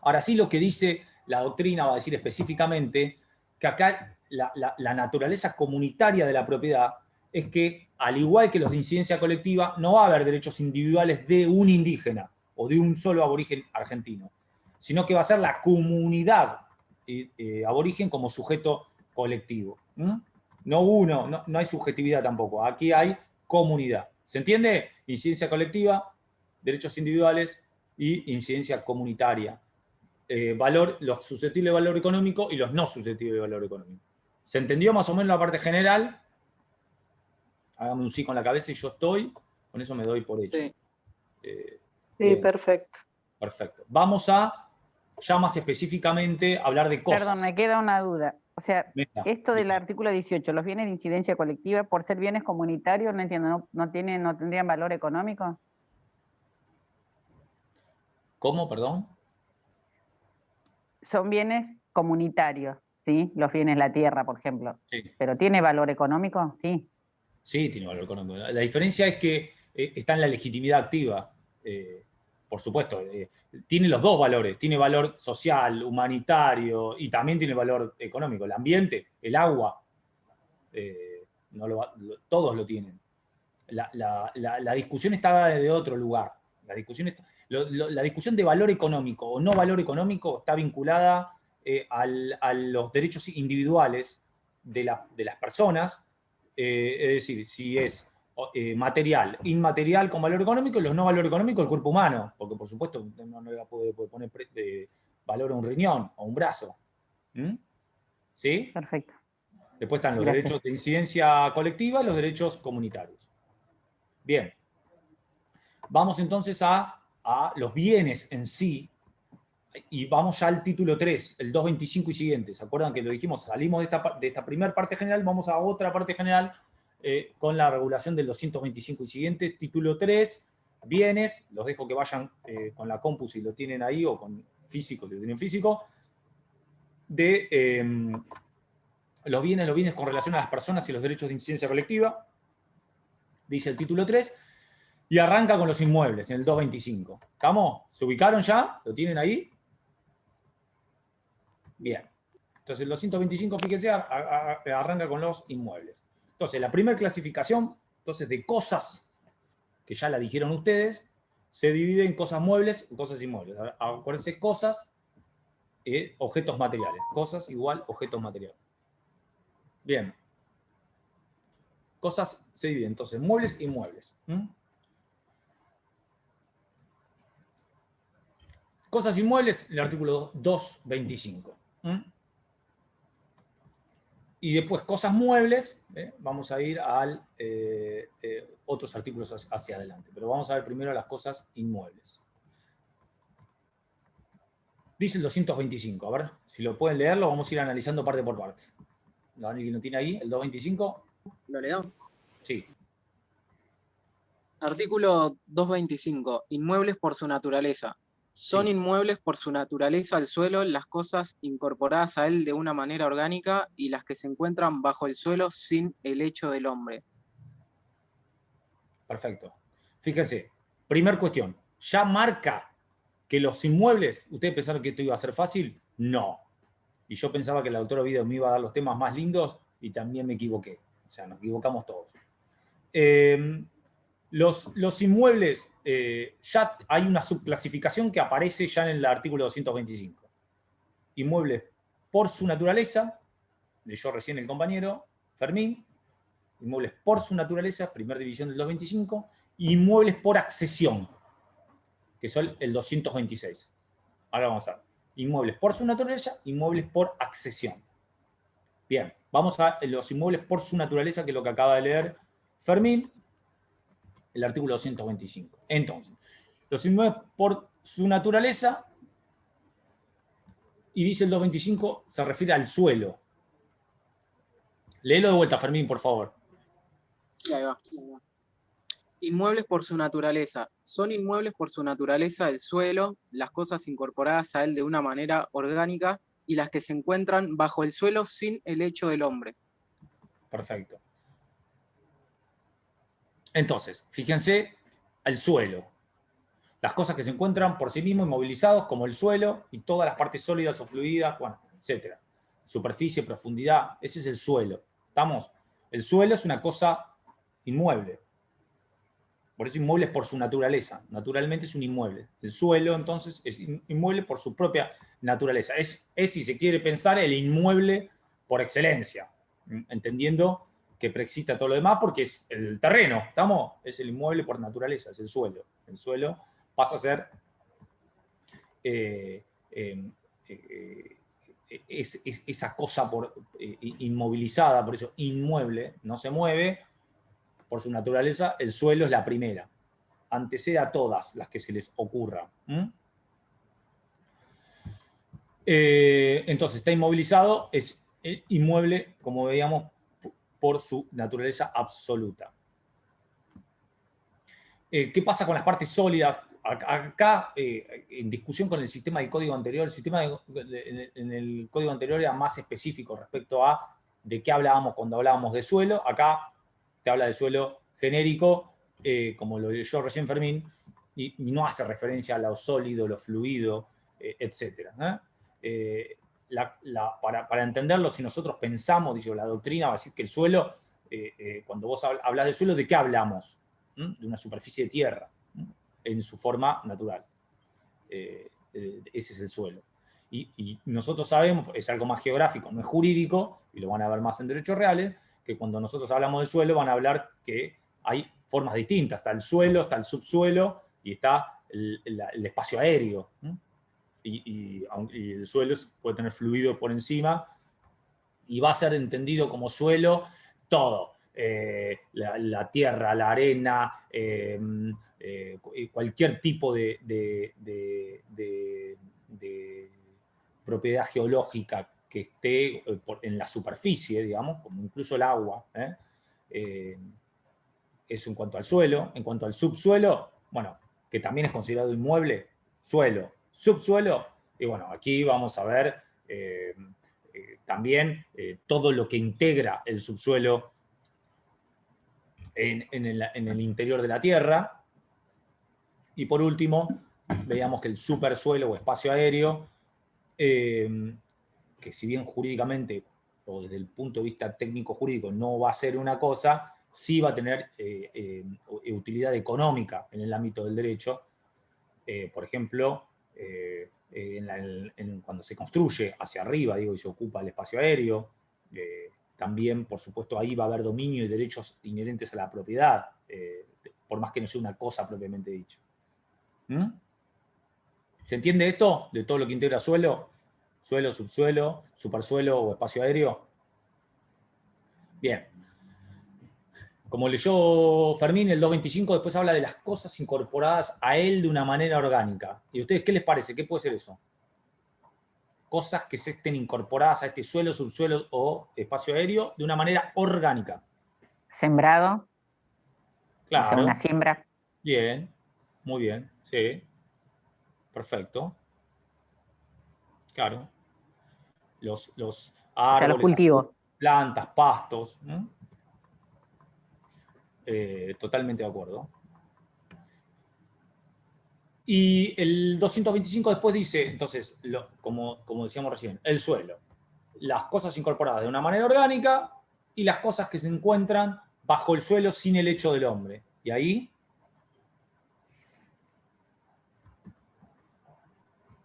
A: Ahora sí, lo que dice la doctrina va a decir específicamente que acá la naturaleza comunitaria de la propiedad es que, al igual que los de incidencia colectiva, no va a haber derechos individuales de un indígena o de un solo aborigen argentino, sino que va a ser la comunidad aborigen como sujeto colectivo. No hay subjetividad tampoco, aquí hay comunidad. ¿Se entiende? Incidencia colectiva, derechos individuales y incidencia comunitaria. Los susceptibles de valor económico y los no susceptibles de valor económico. ¿Se entendió más o menos la parte general? Hágame un sí con la cabeza y yo estoy, con eso me doy por hecho.
D: Sí.
B: Sí, perfecto.
A: Perfecto. Vamos a, ya más específicamente, hablar de cosas.
C: Perdón, me queda una duda. O sea, esto del artículo 18, los bienes de incidencia colectiva, por ser bienes comunitarios, no entiendo, ¿no tendrían valor económico?
A: ¿Cómo, perdón?
C: Son bienes comunitarios, ¿sí? Los bienes, la tierra, por ejemplo.
A: Sí.
C: ¿Pero tiene valor económico? Sí.
A: Sí, tiene valor económico. La diferencia es que está en la legitimidad activa. Por supuesto, tiene los dos valores. Tiene valor social, humanitario y también tiene valor económico. El ambiente, el agua, todos lo tienen. La discusión está de otro lugar. La discusión de valor económico o no valor económico está vinculada a los derechos individuales de las personas, es decir, si es material, inmaterial con valor económico, y los no valor económico el cuerpo humano, porque por supuesto no le va a poder poner valor a un riñón o un brazo. ¿Sí?
C: Perfecto.
A: Después están los
C: Gracias.
A: derechos de incidencia colectiva, los derechos comunitarios. Bien. Vamos entonces a los bienes en sí, y vamos ya al título 3, el 225 y siguientes. ¿Se acuerdan que lo dijimos? Salimos de esta primera parte general, vamos a otra parte general con la regulación del 225 y siguientes. Título 3, bienes. Los dejo que vayan con la compu si lo tienen ahí, o con físico si lo tienen físico. De los bienes con relación a las personas y los derechos de incidencia colectiva. Dice el título 3. Y arranca con los inmuebles en el 225. ¿Estamos? ¿Se ubicaron ya? ¿Lo tienen ahí? Bien. Entonces el 225, fíjense, arranca con los inmuebles. Entonces, la primera clasificación, entonces, de cosas, que ya la dijeron ustedes, se divide en cosas muebles y cosas inmuebles. Acuérdense, cosas, objetos materiales. Cosas igual objetos materiales. Bien. Cosas se dividen, entonces, muebles y inmuebles. Cosas inmuebles, el artículo 225. Y después, cosas muebles, vamos a ir a otros artículos hacia adelante. Pero vamos a ver primero las cosas inmuebles. Dice el 225, a ver, si lo pueden leerlo, vamos a ir analizando parte por parte. ¿Alguien lo tiene ahí, el 225?
D: ¿Lo leo?
A: Sí.
D: Artículo 225. Inmuebles por su naturaleza. Son
A: Sí.
D: inmuebles por su naturaleza al suelo las cosas incorporadas a él de una manera orgánica y las que se encuentran bajo el suelo sin el hecho del hombre.
A: Perfecto. Fíjense, primer cuestión. ¿Ya marca que los inmuebles, ustedes pensaron que esto iba a ser fácil? No. Y yo pensaba que la doctora Ovidio me iba a dar los temas más lindos y también me equivoqué. O sea, nos equivocamos todos. Los inmuebles, ya hay una subclasificación que aparece ya en el artículo 225. Inmuebles por su naturaleza, leyó recién el compañero Fermín. Inmuebles por su naturaleza, primera división del 225. Inmuebles por accesión, que son el 226. Ahora vamos a ver. Inmuebles por su naturaleza, inmuebles por accesión. Bien, vamos a los inmuebles por su naturaleza, que es lo que acaba de leer Fermín, el artículo 225. Entonces, los inmuebles por su naturaleza, y dice el 225, se refiere al suelo. Léelo de vuelta, Fermín, por favor.
D: Y ahí va. Inmuebles por su naturaleza. Son inmuebles por su naturaleza el suelo, las cosas incorporadas a él de una manera orgánica y las que se encuentran bajo el suelo sin el hecho del hombre.
A: Perfecto. Entonces, fíjense, el suelo. Las cosas que se encuentran por sí mismos inmovilizados, como el suelo, y todas las partes sólidas o fluidas, bueno, etc. Superficie, profundidad, ese es el suelo. ¿Estamos? El suelo es una cosa inmueble. Por eso inmueble es por su naturaleza. Naturalmente es un inmueble. El suelo, entonces, es inmueble por su propia naturaleza. Es, si se quiere pensar, el inmueble por excelencia. Entendiendo que preexiste a todo lo demás porque es el terreno. ¿Estamos? Es el inmueble por naturaleza, es el suelo. El suelo pasa a ser esa cosa inmovilizada, por eso inmueble, no se mueve. Por su naturaleza, el suelo es la primera. Antecede a todas las que se les ocurra. Entonces, está inmovilizado, es inmueble, como veíamos, por su naturaleza absoluta. ¿Qué pasa con las partes sólidas? Acá, en discusión con el sistema del código anterior, el sistema en el código anterior era más específico respecto a de qué hablábamos cuando hablábamos de suelo. Acá te habla de suelo genérico, como lo leyó recién Fermín, y no hace referencia a lo sólido, lo fluido, etc. Para entenderlo, si nosotros pensamos, digo, la doctrina va a decir que el suelo, cuando vos hablas de suelo, ¿de qué hablamos? De una superficie de tierra, en su forma natural. Ese es el suelo. Y nosotros sabemos, es algo más geográfico, no es jurídico, y lo van a ver más en derechos reales, que cuando nosotros hablamos del suelo van a hablar que hay formas distintas. Está el suelo, está el subsuelo y está el espacio aéreo. y el suelo puede tener fluido por encima, y va a ser entendido como suelo todo. La tierra, la arena, cualquier tipo de propiedad geológica que esté en la superficie, digamos, como incluso el agua. Eso en cuanto al suelo. En cuanto al subsuelo, bueno, que también es considerado inmueble, suelo, subsuelo, y bueno, aquí vamos a ver también todo lo que integra el subsuelo en el interior de la Tierra. Y por último, veíamos que el supersuelo o espacio aéreo, que si bien jurídicamente o desde el punto de vista técnico-jurídico no va a ser una cosa, sí va a tener utilidad económica en el ámbito del derecho. Por ejemplo, cuando se construye hacia arriba, digo, y se ocupa el espacio aéreo, también, por supuesto, ahí va a haber dominio y derechos inherentes a la propiedad, por más que no sea una cosa propiamente dicha. ¿Mm? ¿Se entiende esto? De todo lo que integra suelo, suelo, subsuelo, supersuelo o espacio aéreo. Bien. Como leyó Fermín, el 225 después habla de las cosas incorporadas a él de una manera orgánica. ¿Y a ustedes qué les parece? ¿Qué puede ser eso? Cosas que se estén incorporadas a este suelo, subsuelo o espacio aéreo de una manera orgánica.
C: Sembrado.
A: Claro.
C: O sea, una siembra.
A: Bien, muy bien, sí. Perfecto. Claro. Los árboles, o sea, los
C: cultivos.
A: Plantas, pastos. Totalmente de acuerdo. Y el 225 después dice, entonces, como decíamos recién, el suelo. Las cosas incorporadas de una manera orgánica y las cosas que se encuentran bajo el suelo sin el hecho del hombre. Y ahí...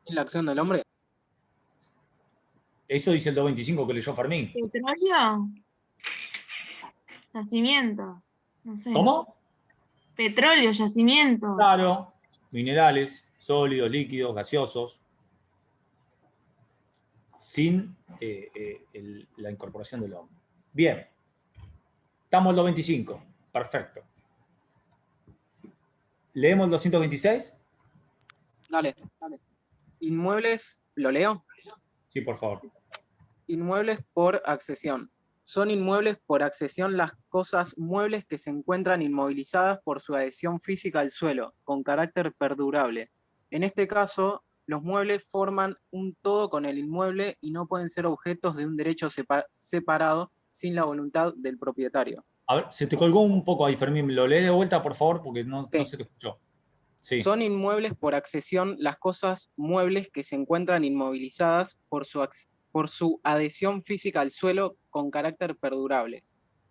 D: ¿En la acción del hombre?
A: Eso dice el 225 que leyó Fermín.
E: ¿Petróleo? Yacimiento. No sé.
A: ¿Cómo?
E: Petróleo, yacimiento.
A: Claro. Minerales, sólidos, líquidos, gaseosos. Sin la incorporación del hombre. Bien. Estamos en los 25. Perfecto. ¿Leemos el 226?
D: Dale. Inmuebles, ¿lo leo?
A: Sí, por favor.
D: Inmuebles por accesión. Son inmuebles por accesión las cosas muebles que se encuentran inmovilizadas por su adhesión física al suelo, con carácter perdurable. En este caso, los muebles forman un todo con el inmueble y no pueden ser objetos de un derecho separado sin la voluntad del propietario.
A: A ver, se te colgó un poco ahí, Fermín. ¿Lo lees de vuelta, por favor? Porque no se te escuchó. Sí.
D: Son inmuebles por accesión las cosas muebles que se encuentran inmovilizadas por su adhesión física al suelo con carácter perdurable.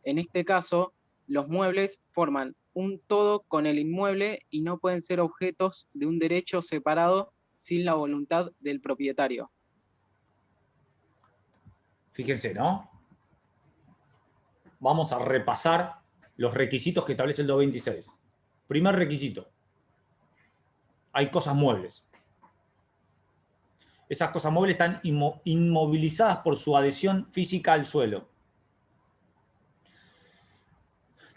D: En este caso, los muebles forman un todo con el inmueble y no pueden ser objetos de un derecho separado sin la voluntad del propietario.
A: Fíjense, ¿no? Vamos a repasar los requisitos que establece el 226. Primer requisito. Hay cosas muebles. Esas cosas muebles están inmovilizadas por su adhesión física al suelo.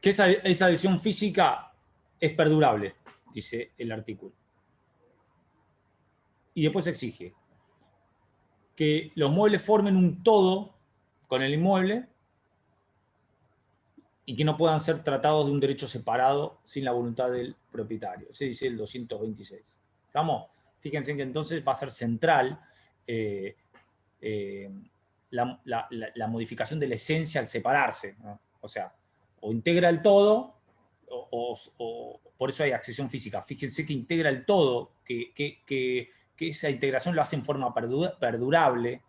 A: Que esa adhesión física es perdurable, dice el artículo. Y después exige que los muebles formen un todo con el inmueble y que no puedan ser tratados de un derecho separado sin la voluntad del propietario. Ese dice el 226. ¿Estamos? Fíjense que entonces va a ser central la modificación de la esencia al separarse, ¿no? O sea, o integra el todo, o por eso hay accesión física. Fíjense que integra el todo, que esa integración lo hace en forma perdurable,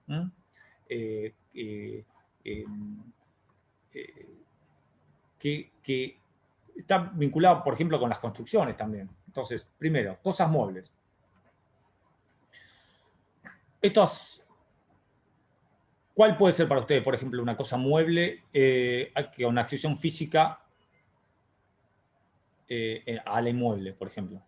A: que está vinculado, por ejemplo, con las construcciones también. Entonces, primero, cosas muebles. ¿Cuál puede ser para ustedes, por ejemplo, una cosa mueble que una accesión física al inmueble, por ejemplo?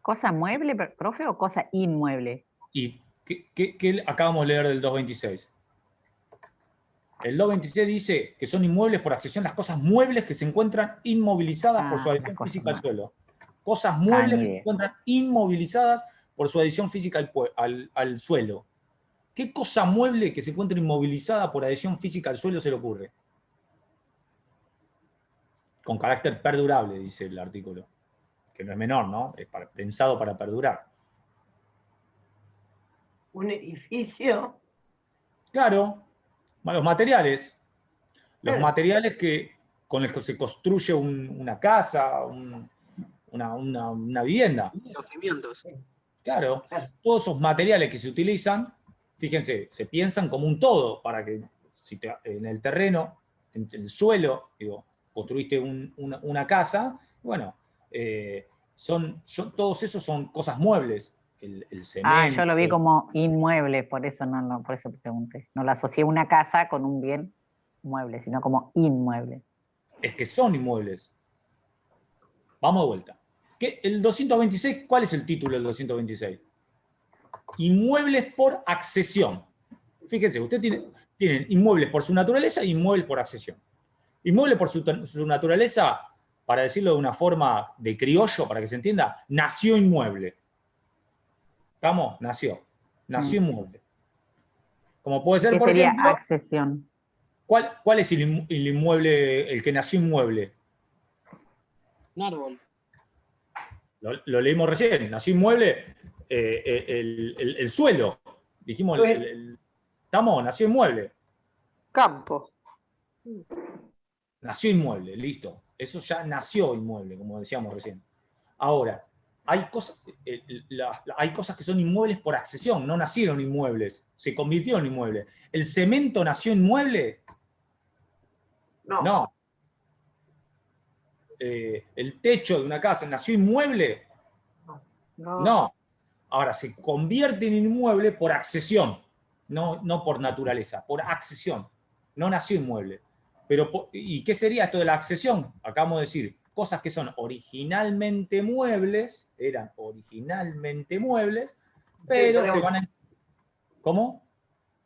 C: ¿Cosa mueble, profe, o cosa inmueble?
A: ¿Y qué acabamos de leer del 226? El 226 dice que son inmuebles por accesión las cosas muebles que se encuentran inmovilizadas por su adhesión física al suelo. Cosas muebles que se encuentran inmovilizadas por su adhesión física al suelo. ¿Qué cosa mueble que se encuentra inmovilizada por adhesión física al suelo se le ocurre? Con carácter perdurable, dice el artículo. Que no es menor, ¿no? Es pensado para perdurar.
F: ¿Un edificio?
A: Claro. Los materiales. Los materiales con los que se construye una casa, una vivienda.
D: Los cimientos.
A: Claro. Todos esos materiales que se utilizan, fíjense, se piensan como un todo, para que en el terreno, en el suelo, digo, construiste una casa, bueno, todos esos son cosas muebles. El cemento.
C: Yo lo vi como inmueble, por eso por eso pregunté. No lo asocié una casa con un bien mueble, sino como inmueble.
A: Es que son inmuebles. Vamos de vuelta. El 226, ¿cuál es el título del 226? Inmuebles por accesión. Fíjense, ustedes tienen inmuebles por su naturaleza e inmuebles por accesión. Inmueble por su naturaleza, para decirlo de una forma de criollo, para que se entienda, nació inmueble. ¿Estamos? Nació inmueble. Como puede ser, por ejemplo...
C: ¿Qué sería accesión?
A: ¿Cuál es el inmueble, el que nació inmueble?
D: Un árbol.
A: Lo leímos recién. Nació inmueble el suelo. Dijimos, ¿estamos? Nació inmueble.
B: Campo.
A: Nació inmueble, listo. Eso ya nació inmueble, como decíamos recién. Ahora, hay cosas que son inmuebles por accesión, no nacieron inmuebles, se convirtieron en inmuebles. ¿El cemento nació inmueble? No. ¿El techo de una casa nació inmueble? No. Ahora, se convierte en inmueble por accesión, no por naturaleza, por accesión. No nació inmueble. ¿Y qué sería esto de la accesión? Acabamos de decir, cosas que son originalmente muebles, eran originalmente muebles, pero se van a... ¿Cómo?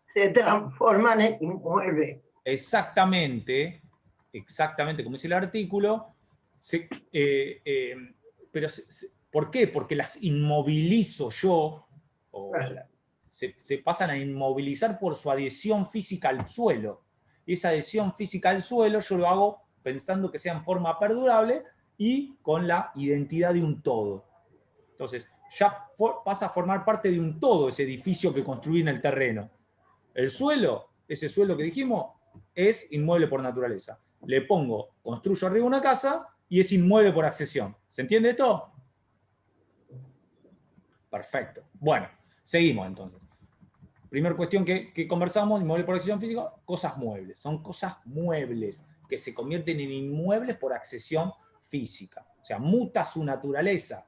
F: Se transforman en inmuebles.
A: Exactamente, como dice el artículo. ¿Por qué? Porque las inmovilizo yo, se pasan a inmovilizar por su adhesión física al suelo. Y esa adhesión física al suelo yo lo hago pensando que sea en forma perdurable y con la identidad de un todo. Entonces, ya pasa a formar parte de un todo ese edificio que construí en el terreno. El suelo, ese suelo que dijimos, es inmueble por naturaleza. Le construyo arriba una casa y es inmueble por accesión. ¿Se entiende esto? Perfecto. Bueno, seguimos entonces. Primera cuestión que conversamos, inmueble por accesión física, cosas muebles. Son cosas muebles que se convierten en inmuebles por accesión física. O sea, muta su naturaleza,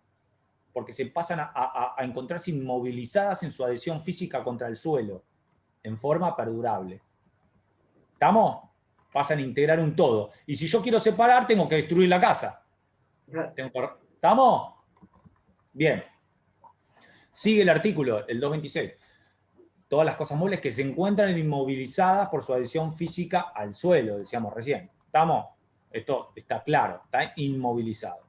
A: porque se pasan a encontrarse inmovilizadas en su adhesión física contra el suelo, en forma perdurable. ¿Estamos? Pasan a integrar un todo. Y si yo quiero separar, tengo que destruir la casa. ¿Estamos? Bien. Sigue el artículo, el 226. Todas las cosas muebles que se encuentran inmovilizadas por su adhesión física al suelo, decíamos recién. ¿Estamos? Esto está claro, está inmovilizado.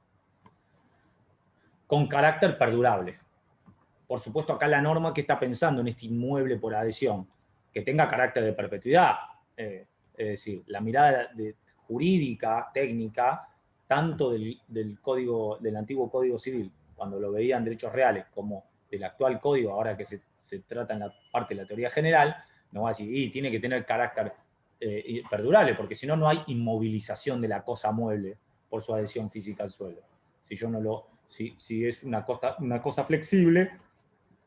A: Con carácter perdurable. Por supuesto, acá la norma que está pensando en este inmueble por adhesión, que tenga carácter de perpetuidad. Es decir, la mirada jurídica, técnica, tanto del antiguo Código Civil, cuando lo veían derechos reales, como del actual código, ahora que se trata en la parte de la teoría general, nos va a decir, tiene que tener carácter perdurable, porque si no, no hay inmovilización de la cosa mueble por su adhesión física al suelo. Si es una cosa flexible,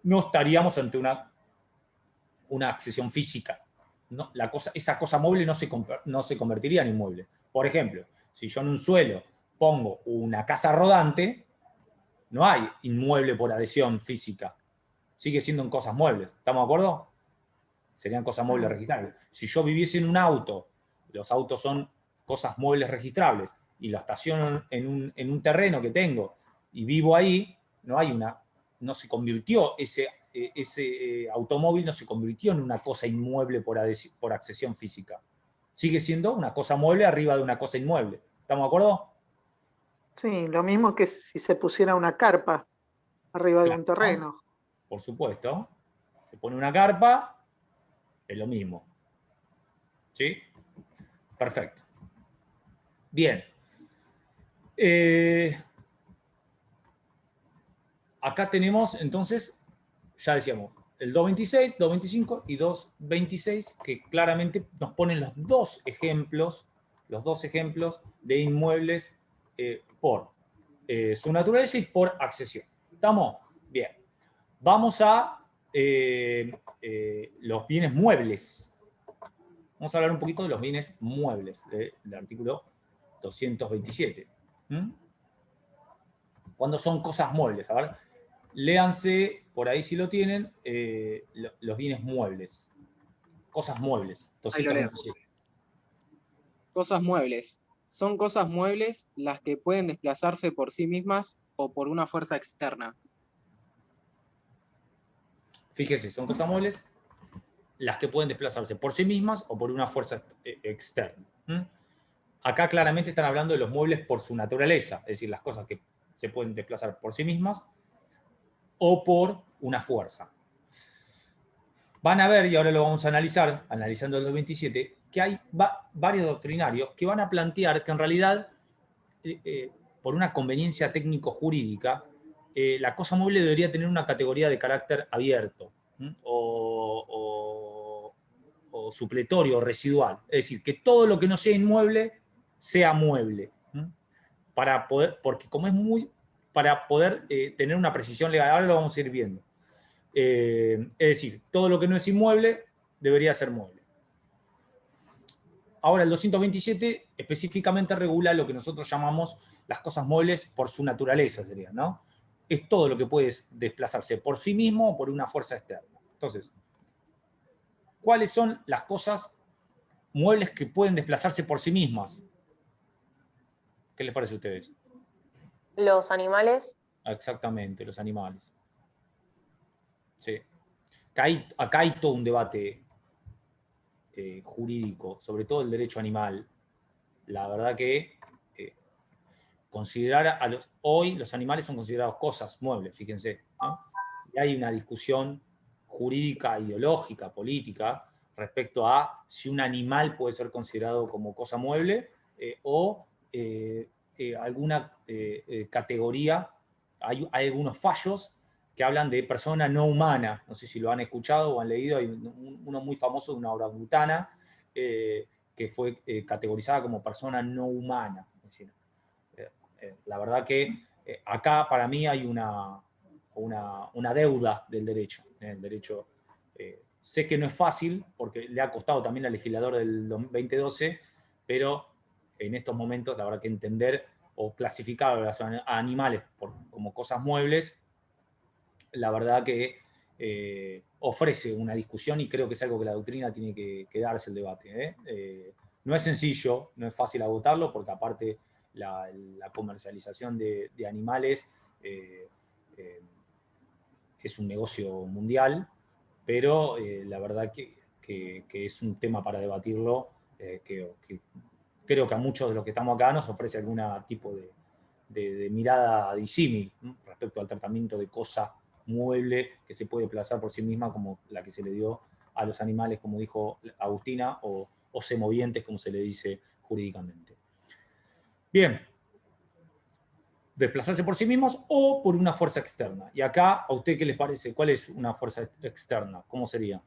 A: no estaríamos ante una accesión física. No, esa cosa mueble no se convertiría en inmueble. Por ejemplo, si yo en un suelo pongo una casa rodante, no hay inmueble por adhesión física. Sigue siendo en cosas muebles. ¿Estamos de acuerdo? Serían cosas muebles registrables. Si yo viviese en un auto, los autos son cosas muebles registrables, y lo estaciono en un terreno que tengo y vivo ahí, no se convirtió, ese automóvil no se convirtió en una cosa inmueble por accesión física. Sigue siendo una cosa mueble arriba de una cosa inmueble. ¿Estamos de acuerdo?
B: Sí, lo mismo que si se pusiera una carpa arriba de un terreno.
A: Por supuesto. Se pone una carpa, es lo mismo. ¿Sí? Perfecto. Bien. Acá tenemos, entonces, ya decíamos, el 226, 225 y 226, que claramente nos ponen los dos ejemplos de inmuebles por su naturaleza y por accesión. ¿Estamos? Bien. Vamos a los bienes muebles. Vamos a hablar un poquito de los bienes muebles del artículo 227. ¿Cuándo son cosas muebles? A ver, léanse, por ahí si lo tienen, los bienes muebles. Cosas muebles. 227.
D: Cosas muebles. Son cosas muebles las que pueden desplazarse por sí mismas o por una fuerza externa.
A: Fíjense, son cosas muebles las que pueden desplazarse por sí mismas o por una fuerza externa. Acá claramente están hablando de los muebles por su naturaleza, es decir, las cosas que se pueden desplazar por sí mismas o por una fuerza. Van a ver, y ahora lo vamos a analizar, analizando el 227, que hay varios doctrinarios que van a plantear que en realidad, por una conveniencia técnico-jurídica, la cosa mueble debería tener una categoría de carácter abierto o supletorio o residual. Es decir, que todo lo que no sea inmueble sea mueble. Para poder tener una precisión legal. Ahora lo vamos a ir viendo. Es decir, todo lo que no es inmueble debería ser mueble. Ahora, el 227 específicamente regula lo que nosotros llamamos las cosas muebles por su naturaleza, sería, ¿no? Es todo lo que puede desplazarse por sí mismo o por una fuerza externa. Entonces, ¿cuáles son las cosas muebles que pueden desplazarse por sí mismas? ¿Qué les parece a ustedes?
G: Los animales.
A: Exactamente, los animales. Sí. Acá hay todo un debate jurídico, sobre todo el derecho animal. La verdad que hoy los animales son considerados cosas muebles, fíjense, ¿no? Y hay una discusión jurídica, ideológica, política, respecto a si un animal puede ser considerado como cosa mueble o alguna categoría. Hay algunos fallos que hablan de persona no humana. No sé si lo han escuchado o han leído. Hay uno muy famoso de una orangutana que fue categorizada como persona no humana. Es decir, la verdad que acá para mí hay una deuda del derecho. El derecho sé que no es fácil, porque le ha costado también al legislador del 2012, pero en estos momentos la verdad que entender o clasificar a los animales como cosas muebles, la verdad que ofrece una discusión y creo que es algo que la doctrina tiene que darse el debate. No es sencillo, no es fácil agotarlo, porque aparte la comercialización de animales es un negocio mundial, pero la verdad que es un tema para debatirlo, que creo que a muchos de los que estamos acá nos ofrece algún tipo de mirada disímil, ¿no?, respecto al tratamiento de cosa mueble que se puede desplazar por sí misma, como la que se le dio a los animales, como dijo Agustina, o semovientes, como se le dice jurídicamente. Bien. Desplazarse por sí mismos o por una fuerza externa. Y acá, ¿a usted qué les parece? ¿Cuál es una fuerza externa? ¿Cómo sería?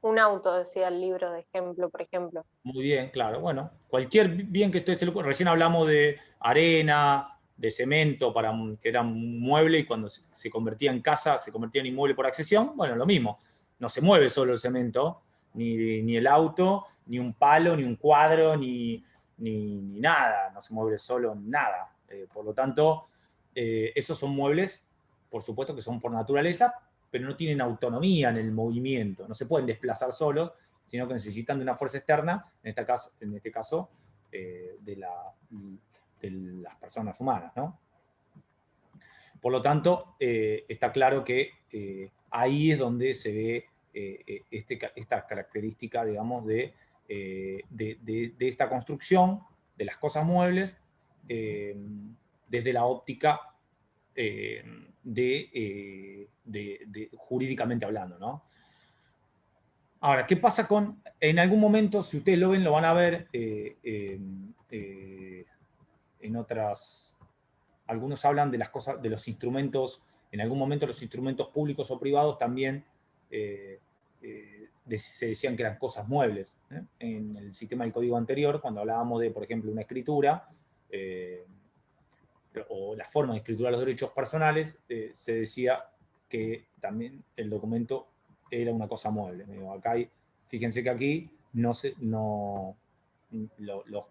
G: Un auto, decía el libro de ejemplo, por ejemplo.
A: Muy bien, claro. Bueno, cualquier bien que usted se le ocurra. Recién hablamos de arena, de cemento, que era un mueble, y cuando se convertía en casa, se convertía en inmueble por accesión. Bueno, lo mismo. No se mueve solo el cemento, ni el auto, ni un palo, ni un cuadro, ni nada. No se mueve solo nada. Por lo tanto, esos son muebles, por supuesto que son por naturaleza, pero no tienen autonomía en el movimiento, no se pueden desplazar solos, sino que necesitan de una fuerza externa, en este caso de las personas humanas, ¿no? Por lo tanto, está claro que ahí es donde se ve esta característica, digamos, de esta construcción de las cosas muebles desde la óptica jurídicamente hablando, ¿no? Ahora, ¿qué pasa con, en algún momento, si ustedes lo ven, lo van a ver en otras, algunos hablan de las cosas, de los instrumentos, en algún momento los instrumentos públicos o privados también se decían que eran cosas muebles, ¿eh? En el sistema del código anterior, cuando hablábamos de, por ejemplo, una escritura, o la forma de escriturar los derechos personales, se decía que también el documento era una cosa mueble. Acá hay, fíjense que aquí los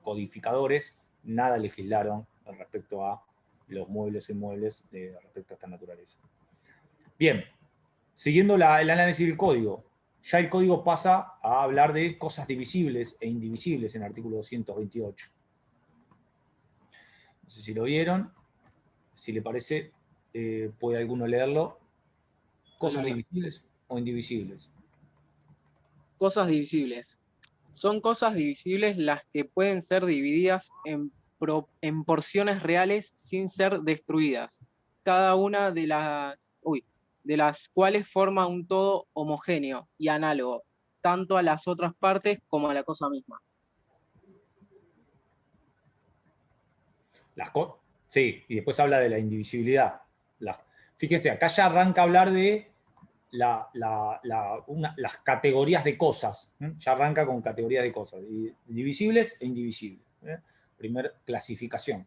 A: codificadores nada legislaron respecto a los muebles e inmuebles respecto a esta naturaleza. Bien, siguiendo el análisis del código, ya el código pasa a hablar de cosas divisibles e indivisibles en el artículo 228. No sé si lo vieron, si le parece, puede alguno leerlo. Cosas divisibles o indivisibles.
D: Cosas divisibles. Son cosas divisibles las que pueden ser divididas en porciones reales sin ser destruidas. Cada una de las cuales forma un todo homogéneo y análogo, tanto a las otras partes como a la cosa misma.
A: Sí, y después habla de la indivisibilidad. Fíjense, acá ya arranca a hablar de las categorías de cosas. Ya arranca con categorías de cosas, divisibles e indivisibles. Primer clasificación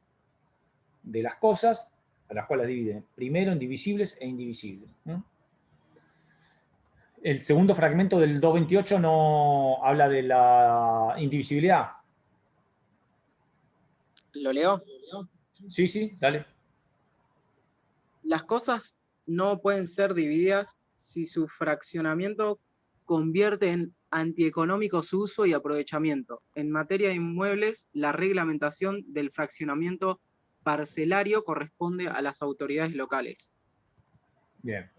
A: de las cosas, a las cuales dividen primero en divisibles e indivisibles. El segundo fragmento del 228 no habla de la indivisibilidad.
D: ¿Lo leo?
A: Sí, sí, dale.
D: Las cosas no pueden ser divididas si su fraccionamiento convierte en antieconómico su uso y aprovechamiento. En materia de inmuebles, la reglamentación del fraccionamiento parcelario corresponde a las autoridades locales.
A: Bien.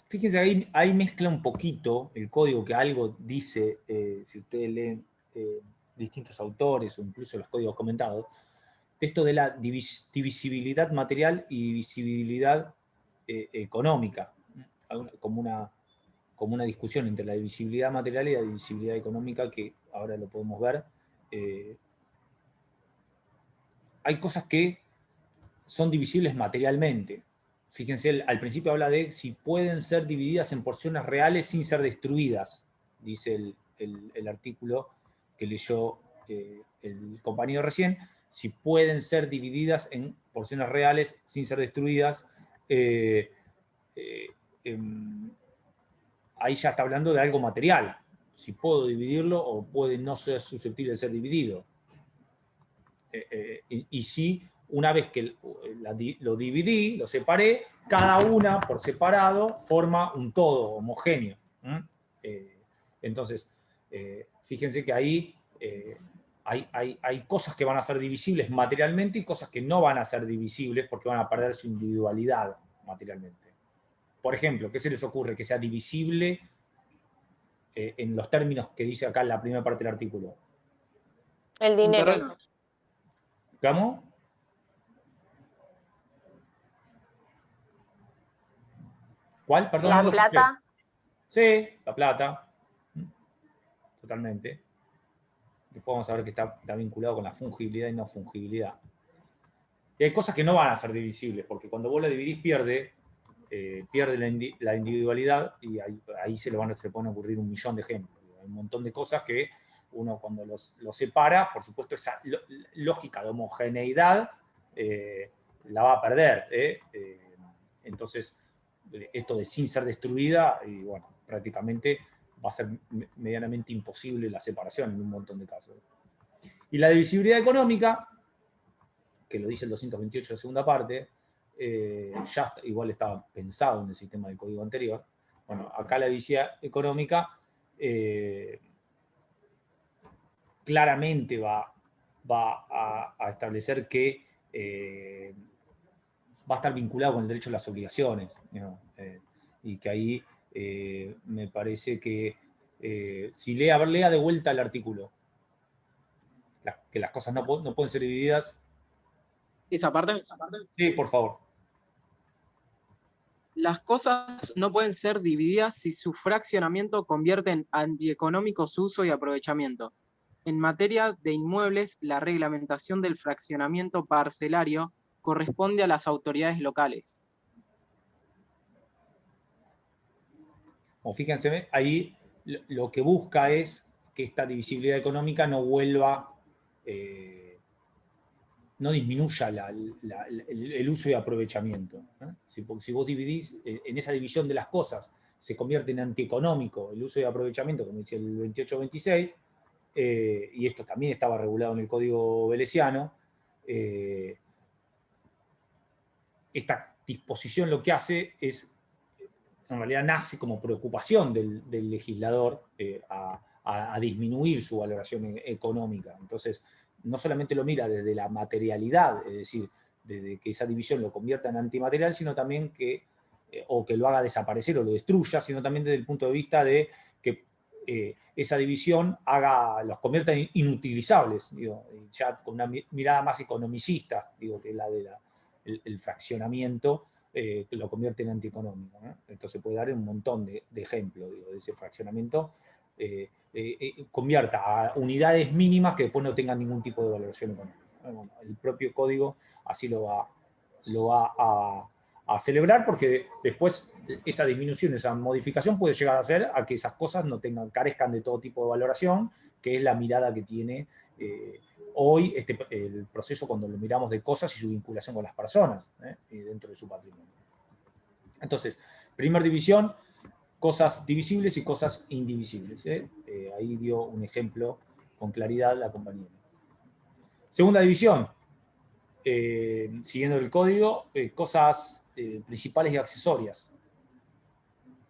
A: Fíjense, ahí mezcla un poquito el código, que algo dice, si ustedes leen distintos autores o incluso los códigos comentados, esto de la divisibilidad material y divisibilidad económica, como una discusión entre la divisibilidad material y la divisibilidad económica, que ahora lo podemos ver. Hay cosas que son divisibles materialmente. Fíjense, al principio habla de si pueden ser divididas en porciones reales sin ser destruidas, dice el artículo que leyó el compañero recién, si pueden ser divididas en porciones reales sin ser destruidas. Ahí ya está hablando de algo material, si puedo dividirlo o puede no ser susceptible de ser dividido. Y si una vez que lo dividí, lo separé, cada una por separado forma un todo homogéneo. Entonces, fíjense que ahí hay cosas que van a ser divisibles materialmente y cosas que no van a ser divisibles porque van a perder su individualidad materialmente. Por ejemplo, ¿qué se les ocurre? Que sea divisible en los términos que dice acá en la primera parte del artículo.
G: El dinero.
A: ¿Cómo? ¿Cuál? Perdón.
G: La
A: no
G: plata.
A: Sí, la plata. Totalmente. Después vamos a ver que está vinculado con la fungibilidad y no fungibilidad. Y hay cosas que no van a ser divisibles, porque cuando vos la dividís pierde la individualidad, y ahí se pueden ocurrir un millón de ejemplos. Hay un montón de cosas que uno cuando los separa, por supuesto esa lógica de homogeneidad la va a perder. Entonces, esto de sin ser destruida, y bueno, prácticamente va a ser medianamente imposible la separación en un montón de casos. Y la divisibilidad económica, que lo dice el 228 de la segunda parte, ya igual estaba pensado en el sistema del código anterior. Bueno, acá la divisibilidad económica claramente va va a establecer que va a estar vinculado con el derecho a las obligaciones, ¿no? Y que ahí me parece que si lea de vuelta el artículo, que las cosas no pueden ser divididas.
D: ¿Esa parte?
A: Sí, por favor.
D: Las cosas no pueden ser divididas si su fraccionamiento convierte en antieconómico su uso y aprovechamiento. En materia de inmuebles, la reglamentación del fraccionamiento parcelario corresponde a las autoridades locales.
A: Como fíjense, ahí lo que busca es que esta divisibilidad económica no vuelva, no disminuya el uso y aprovechamiento, ¿eh? Si vos dividís, en esa división de las cosas, se convierte en antieconómico el uso y aprovechamiento, como dice el 2826, y esto también estaba regulado en el Código Veneciano, esta disposición lo que hace es, en realidad nace como preocupación del legislador a disminuir su valoración económica. Entonces, no solamente lo mira desde la materialidad, es decir, desde que esa división lo convierta en antimaterial, sino también que, o que lo haga desaparecer o lo destruya, sino también desde el punto de vista de que esa división los convierta en inutilizables, digo, ya con una mirada más economicista, digo, que la del fraccionamiento, lo convierte en antieconómico, ¿no? Entonces puede dar un montón de ejemplos, digo, de ese fraccionamiento, convierta a unidades mínimas que después no tengan ningún tipo de valoración económica. Bueno, el propio código así lo va a celebrar, porque después esa disminución, esa modificación puede llegar a hacer a que esas cosas no carezcan de todo tipo de valoración, que es la mirada que tiene hoy el proceso cuando lo miramos de cosas y su vinculación con las personas, dentro de su patrimonio. Entonces, primera división, cosas divisibles y cosas indivisibles. Ahí dio un ejemplo con claridad la compañera. Segunda división, siguiendo el código, cosas principales y accesorias.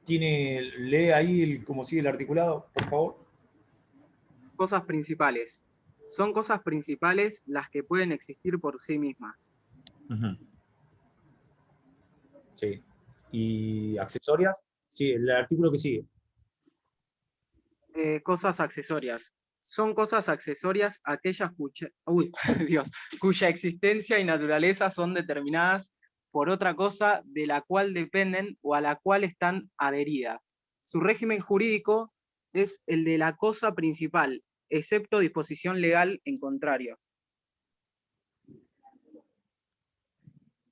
A: Lee ahí cómo sigue el articulado, por favor.
D: Cosas principales. Son cosas principales las que pueden existir por sí mismas.
A: Sí. ¿Y accesorias? Sí, el artículo que sigue.
D: Cosas accesorias. Son cosas accesorias aquellas cuya existencia y naturaleza son determinadas por otra cosa de la cual dependen o a la cual están adheridas. Su régimen jurídico es el de la cosa principal, excepto disposición legal en contrario.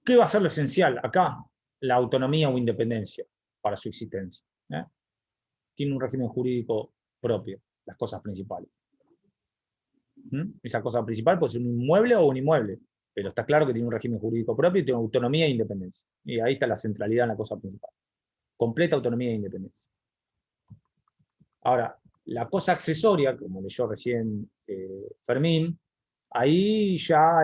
A: ¿Qué va a ser lo esencial acá? La autonomía o independencia para su existencia. Tiene un régimen jurídico propio, las cosas principales. Esa cosa principal puede ser un inmueble o un inmueble, pero está claro que tiene un régimen jurídico propio y tiene autonomía e independencia. Y ahí está la centralidad en la cosa principal. Completa autonomía e independencia. Ahora, la cosa accesoria, como leyó recién Fermín, ahí ya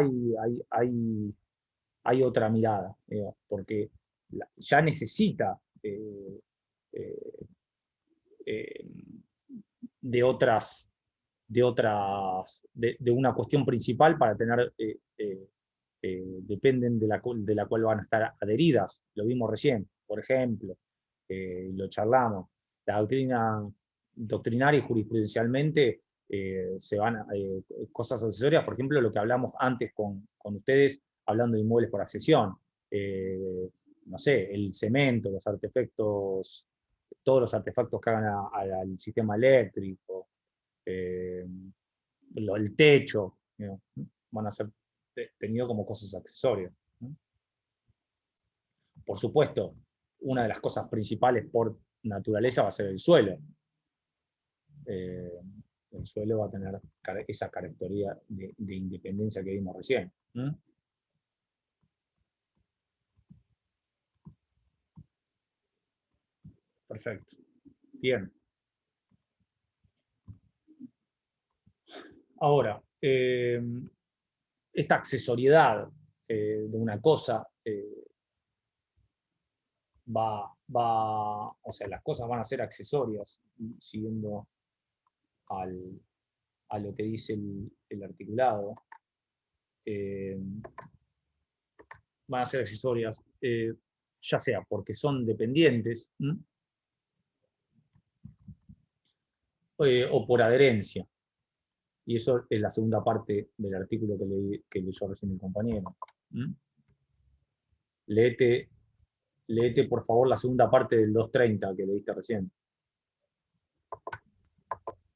A: hay otra mirada, porque ya necesita de una cuestión principal para tener, dependen de la cual van a estar adheridas. Lo vimos recién, por ejemplo, lo charlamos, la doctrinaria y jurisprudencialmente se van cosas accesorias, por ejemplo, lo que hablamos antes con ustedes, hablando de inmuebles por accesión. No sé, el cemento, los artefactos, todos los artefactos que hagan al sistema eléctrico, el techo, van a ser tenidos como cosas accesorias. Por supuesto, una de las cosas principales por naturaleza va a ser el suelo. El suelo va a tener esa característica de independencia que vimos recién. Perfecto. Bien. Ahora, esta accesoriedad de una cosa o sea, las cosas van a ser accesorias, siguiendo a lo que dice el articulado. van a ser accesorias, ya sea porque son dependientes, o por adherencia. Y eso es la segunda parte del artículo que leyó recién el compañero. Léete, por favor, la segunda parte del 230 que leíste recién.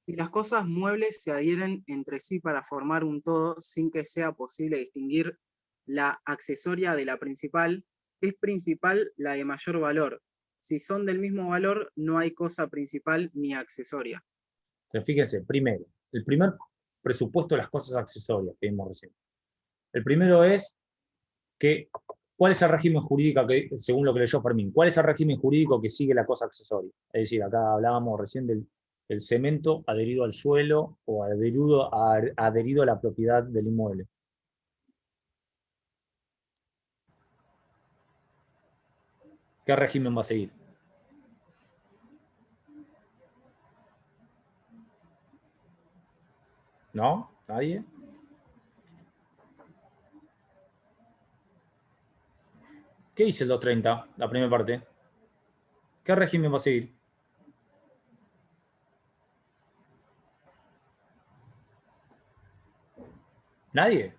D: Si las cosas muebles se adhieren entre sí para formar un todo sin que sea posible distinguir la accesoria de la principal, es principal la de mayor valor. Si son del mismo valor, no hay cosa principal ni accesoria.
A: Entonces, fíjense, primero, el primer presupuesto de las cosas accesorias que vimos recién. El primero es que, ¿cuál es el régimen jurídico que, según lo que leyó Fermín, cuál es el régimen jurídico que sigue la cosa accesoria? Es decir, acá hablábamos recién del cemento adherido al suelo o adherido a la propiedad del inmueble. ¿Qué régimen va a seguir? ¿No? ¿Nadie? ¿Qué dice el 230, la primera parte? ¿Qué régimen va a seguir? ¿Nadie?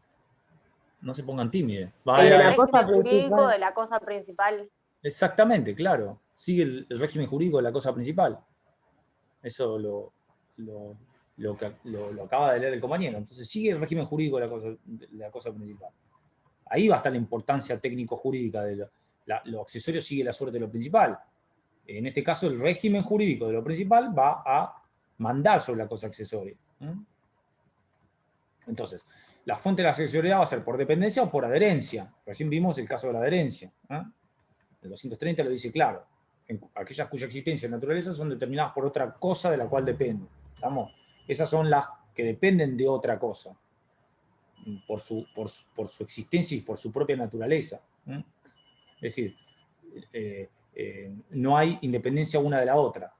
A: No se pongan tímidos.
G: El régimen jurídico de la cosa principal.
A: Exactamente, claro. Sigue el régimen jurídico de la cosa principal. Eso lo acaba de leer el compañero. Entonces sigue el régimen jurídico de la cosa principal. Ahí va a estar la importancia técnico-jurídica de lo accesorio, sigue la suerte de lo principal. En este caso, el régimen jurídico de lo principal va a mandar sobre la cosa accesoria. Entonces, la fuente de la accesoriedad va a ser por dependencia o por adherencia. Recién vimos el caso de la adherencia. El 230 lo dice claro. Aquellas cuya existencia y naturaleza son determinadas por otra cosa de la cual dependen. ¿Estamos? Esas son las que dependen de otra cosa. Por su existencia y por su propia naturaleza. Es decir, no hay independencia una de la otra.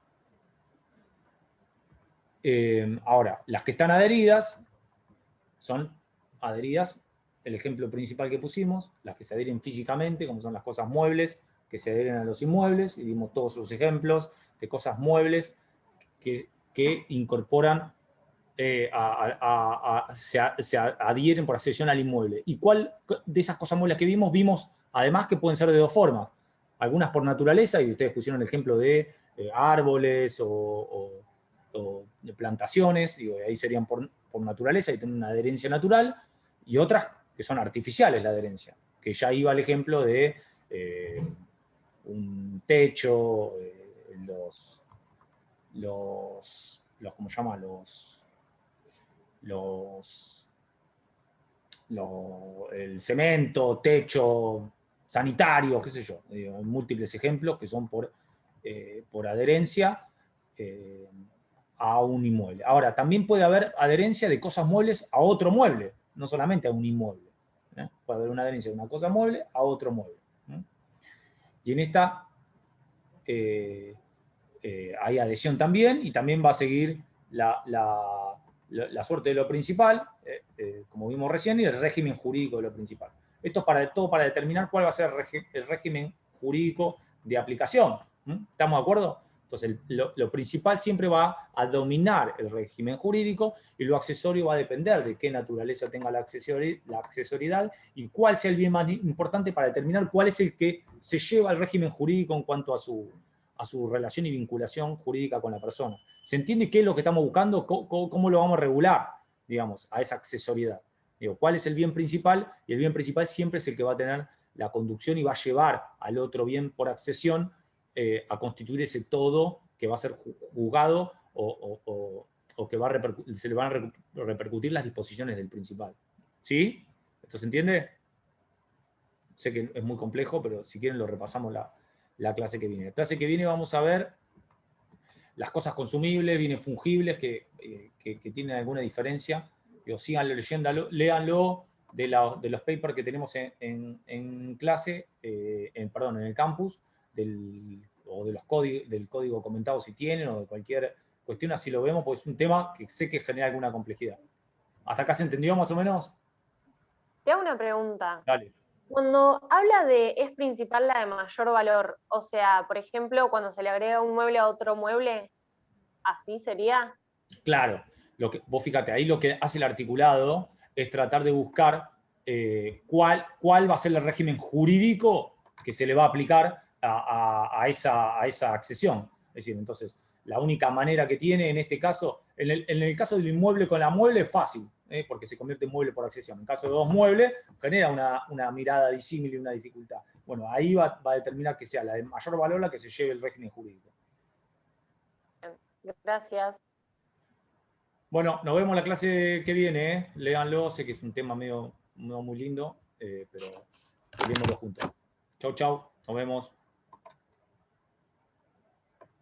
A: Ahora, las que están adheridas son adheridas, el ejemplo principal que pusimos, las que se adhieren físicamente, como son las cosas muebles, que se adhieren a los inmuebles, y dimos todos sus ejemplos de cosas muebles que incorporan, se adhieren por accesión al inmueble. ¿Y cuál de esas cosas muebles que vimos además que pueden ser de dos formas? Algunas por naturaleza, y ustedes pusieron el ejemplo de árboles o de plantaciones, y ahí serían por naturaleza y tienen una adherencia natural, y otras que son artificiales la adherencia, que ya iba el ejemplo de un techo, ¿cómo se llama? El cemento, techo, sanitario, qué sé yo, múltiples ejemplos que son por adherencia a un inmueble. Ahora, también puede haber adherencia de cosas muebles a otro mueble, no solamente a un inmueble. Puede haber una adherencia de una cosa mueble a otro mueble. Y en esta hay adhesión también, y también va a seguir la suerte de lo principal, como vimos recién, y el régimen jurídico de lo principal. Esto es todo para determinar cuál va a ser el régimen jurídico de aplicación. ¿Estamos de acuerdo? Entonces, lo principal siempre va a dominar el régimen jurídico, y lo accesorio va a depender de qué naturaleza tenga la accesoriedad y cuál sea el bien más importante para determinar cuál es el que se lleva al régimen jurídico en cuanto a su relación y vinculación jurídica con la persona. ¿Se entiende qué es lo que estamos buscando? ¿Cómo lo vamos a regular, digamos, a esa accesoriedad? ¿Cuál es el bien principal? Y el bien principal siempre es el que va a tener la conducción y va a llevar al otro bien por accesión a constituir ese todo que va a ser juzgado o que se le van a repercutir las disposiciones del principal. ¿Sí? ¿Esto se entiende? Sé que es muy complejo, pero si quieren lo repasamos la clase que viene. La clase que viene vamos a ver las cosas consumibles, bienes fungibles, que tienen alguna diferencia. Síganlo leyendo, léanlo de los papers que tenemos en clase, en el campus, o del código comentado si tienen, o de cualquier cuestión, así lo vemos, porque es un tema que sé que genera alguna complejidad. ¿Hasta acá se entendió más o menos?
G: te hago una pregunta.
A: Dale.
G: Cuando habla de es principal la de mayor valor, o sea, por ejemplo, cuando se le agrega un mueble a otro mueble, ¿así sería?
A: Claro, vos fíjate, ahí lo que hace el articulado es tratar de buscar cuál va a ser el régimen jurídico que se le va a aplicar a esa accesión. Es decir, entonces, la única manera que tiene en este caso, en el caso del inmueble con la mueble es fácil, porque se convierte en mueble por accesión. En caso de dos muebles, genera una mirada disímil y una dificultad. Bueno, ahí va a determinar que sea la de mayor valor la que se lleve el régimen jurídico.
G: Gracias.
A: Bueno, nos vemos la clase que viene, léanlo, sé que es un tema no muy lindo, pero leámoslo juntos. Chau, chau, nos vemos.